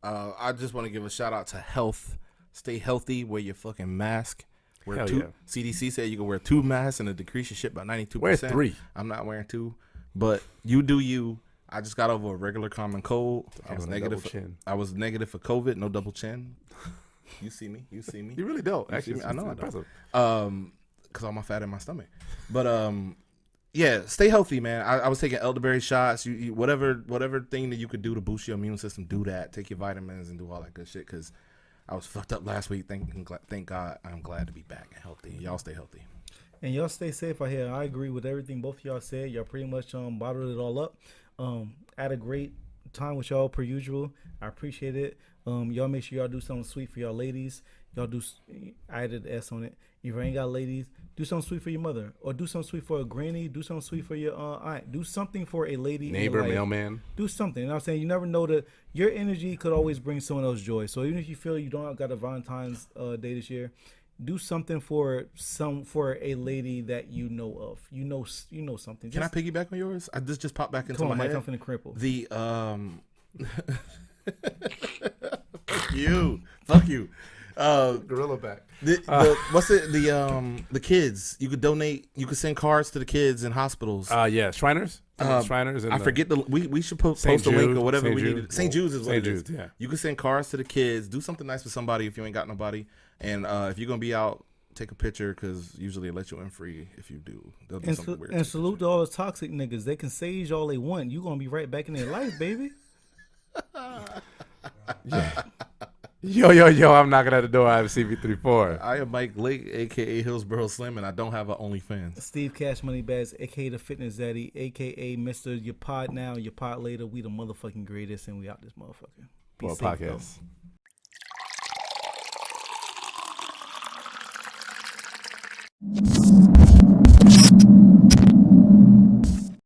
I just want to give a shout out to health. Stay healthy. Wear your fucking mask. Wear Hell two. yeah. CDC said you can wear 2 masks and it decrease your shit by 92%. Wear 3. I'm not wearing 2, but you do you. I just got over a regular common cold. I was Having a negative. double chin. I was negative for COVID. No double chin. You see me. You see me. You really don't. You Actually, see me? I know I impressive. don't. Cause all my fat in my stomach. But yeah, stay healthy, man. I was taking elderberry shots. You whatever thing that you could do to boost your immune system, do that. Take your vitamins and do all that good shit. Cause I was fucked up last week. Thank God, I'm glad to be back and healthy. Y'all stay healthy. And y'all stay safe out here. I agree with everything both of y'all said. Y'all pretty much bottled it all up. Had a great time with y'all per usual. I appreciate it. Y'all make sure y'all do something sweet for y'all ladies. Y'all do. I added the S on it. If you ain't got ladies, do something sweet for your mother, or do something sweet for a granny. Do something sweet for your aunt. Do something for a lady. in your Neighbor, life. mailman. Do something. You know what I'm saying? You never know that your energy could always bring someone else joy. So even if you feel you don't got a Valentine's Day this year, do something for a lady that you know of. You know something. Can I piggyback on yours? This just popped back into Come on, my Mike. head. I'm finna cripple. The fuck you. Gorilla back. The kids. You could donate. You could send cards to the kids in hospitals. Yeah, Shriners. Shriners. And I forget we should post St. a link Jude, or whatever St. we Jude. need. St. Jude's is what St. it is. Jude's, yeah. You can send cards to the kids. Do something nice for somebody if you ain't got nobody. And if you're gonna be out, take a picture because usually they let you in free if you do. They'll do something weird. And salute to all the toxic niggas. They can sage all they want. You gonna be right back in their life, baby. Yo, I'm knocking at the door. I have CB34. I am Mike Lake, aka Hillsboro Slim, and I don't have an OnlyFans. Steve Cash Money Bags, aka the Fitness Zaddy, aka Mr. Your Pod Now, Your Pod Later. We the motherfucking greatest, and we out this motherfucker. Be Well, safe, podcast. though.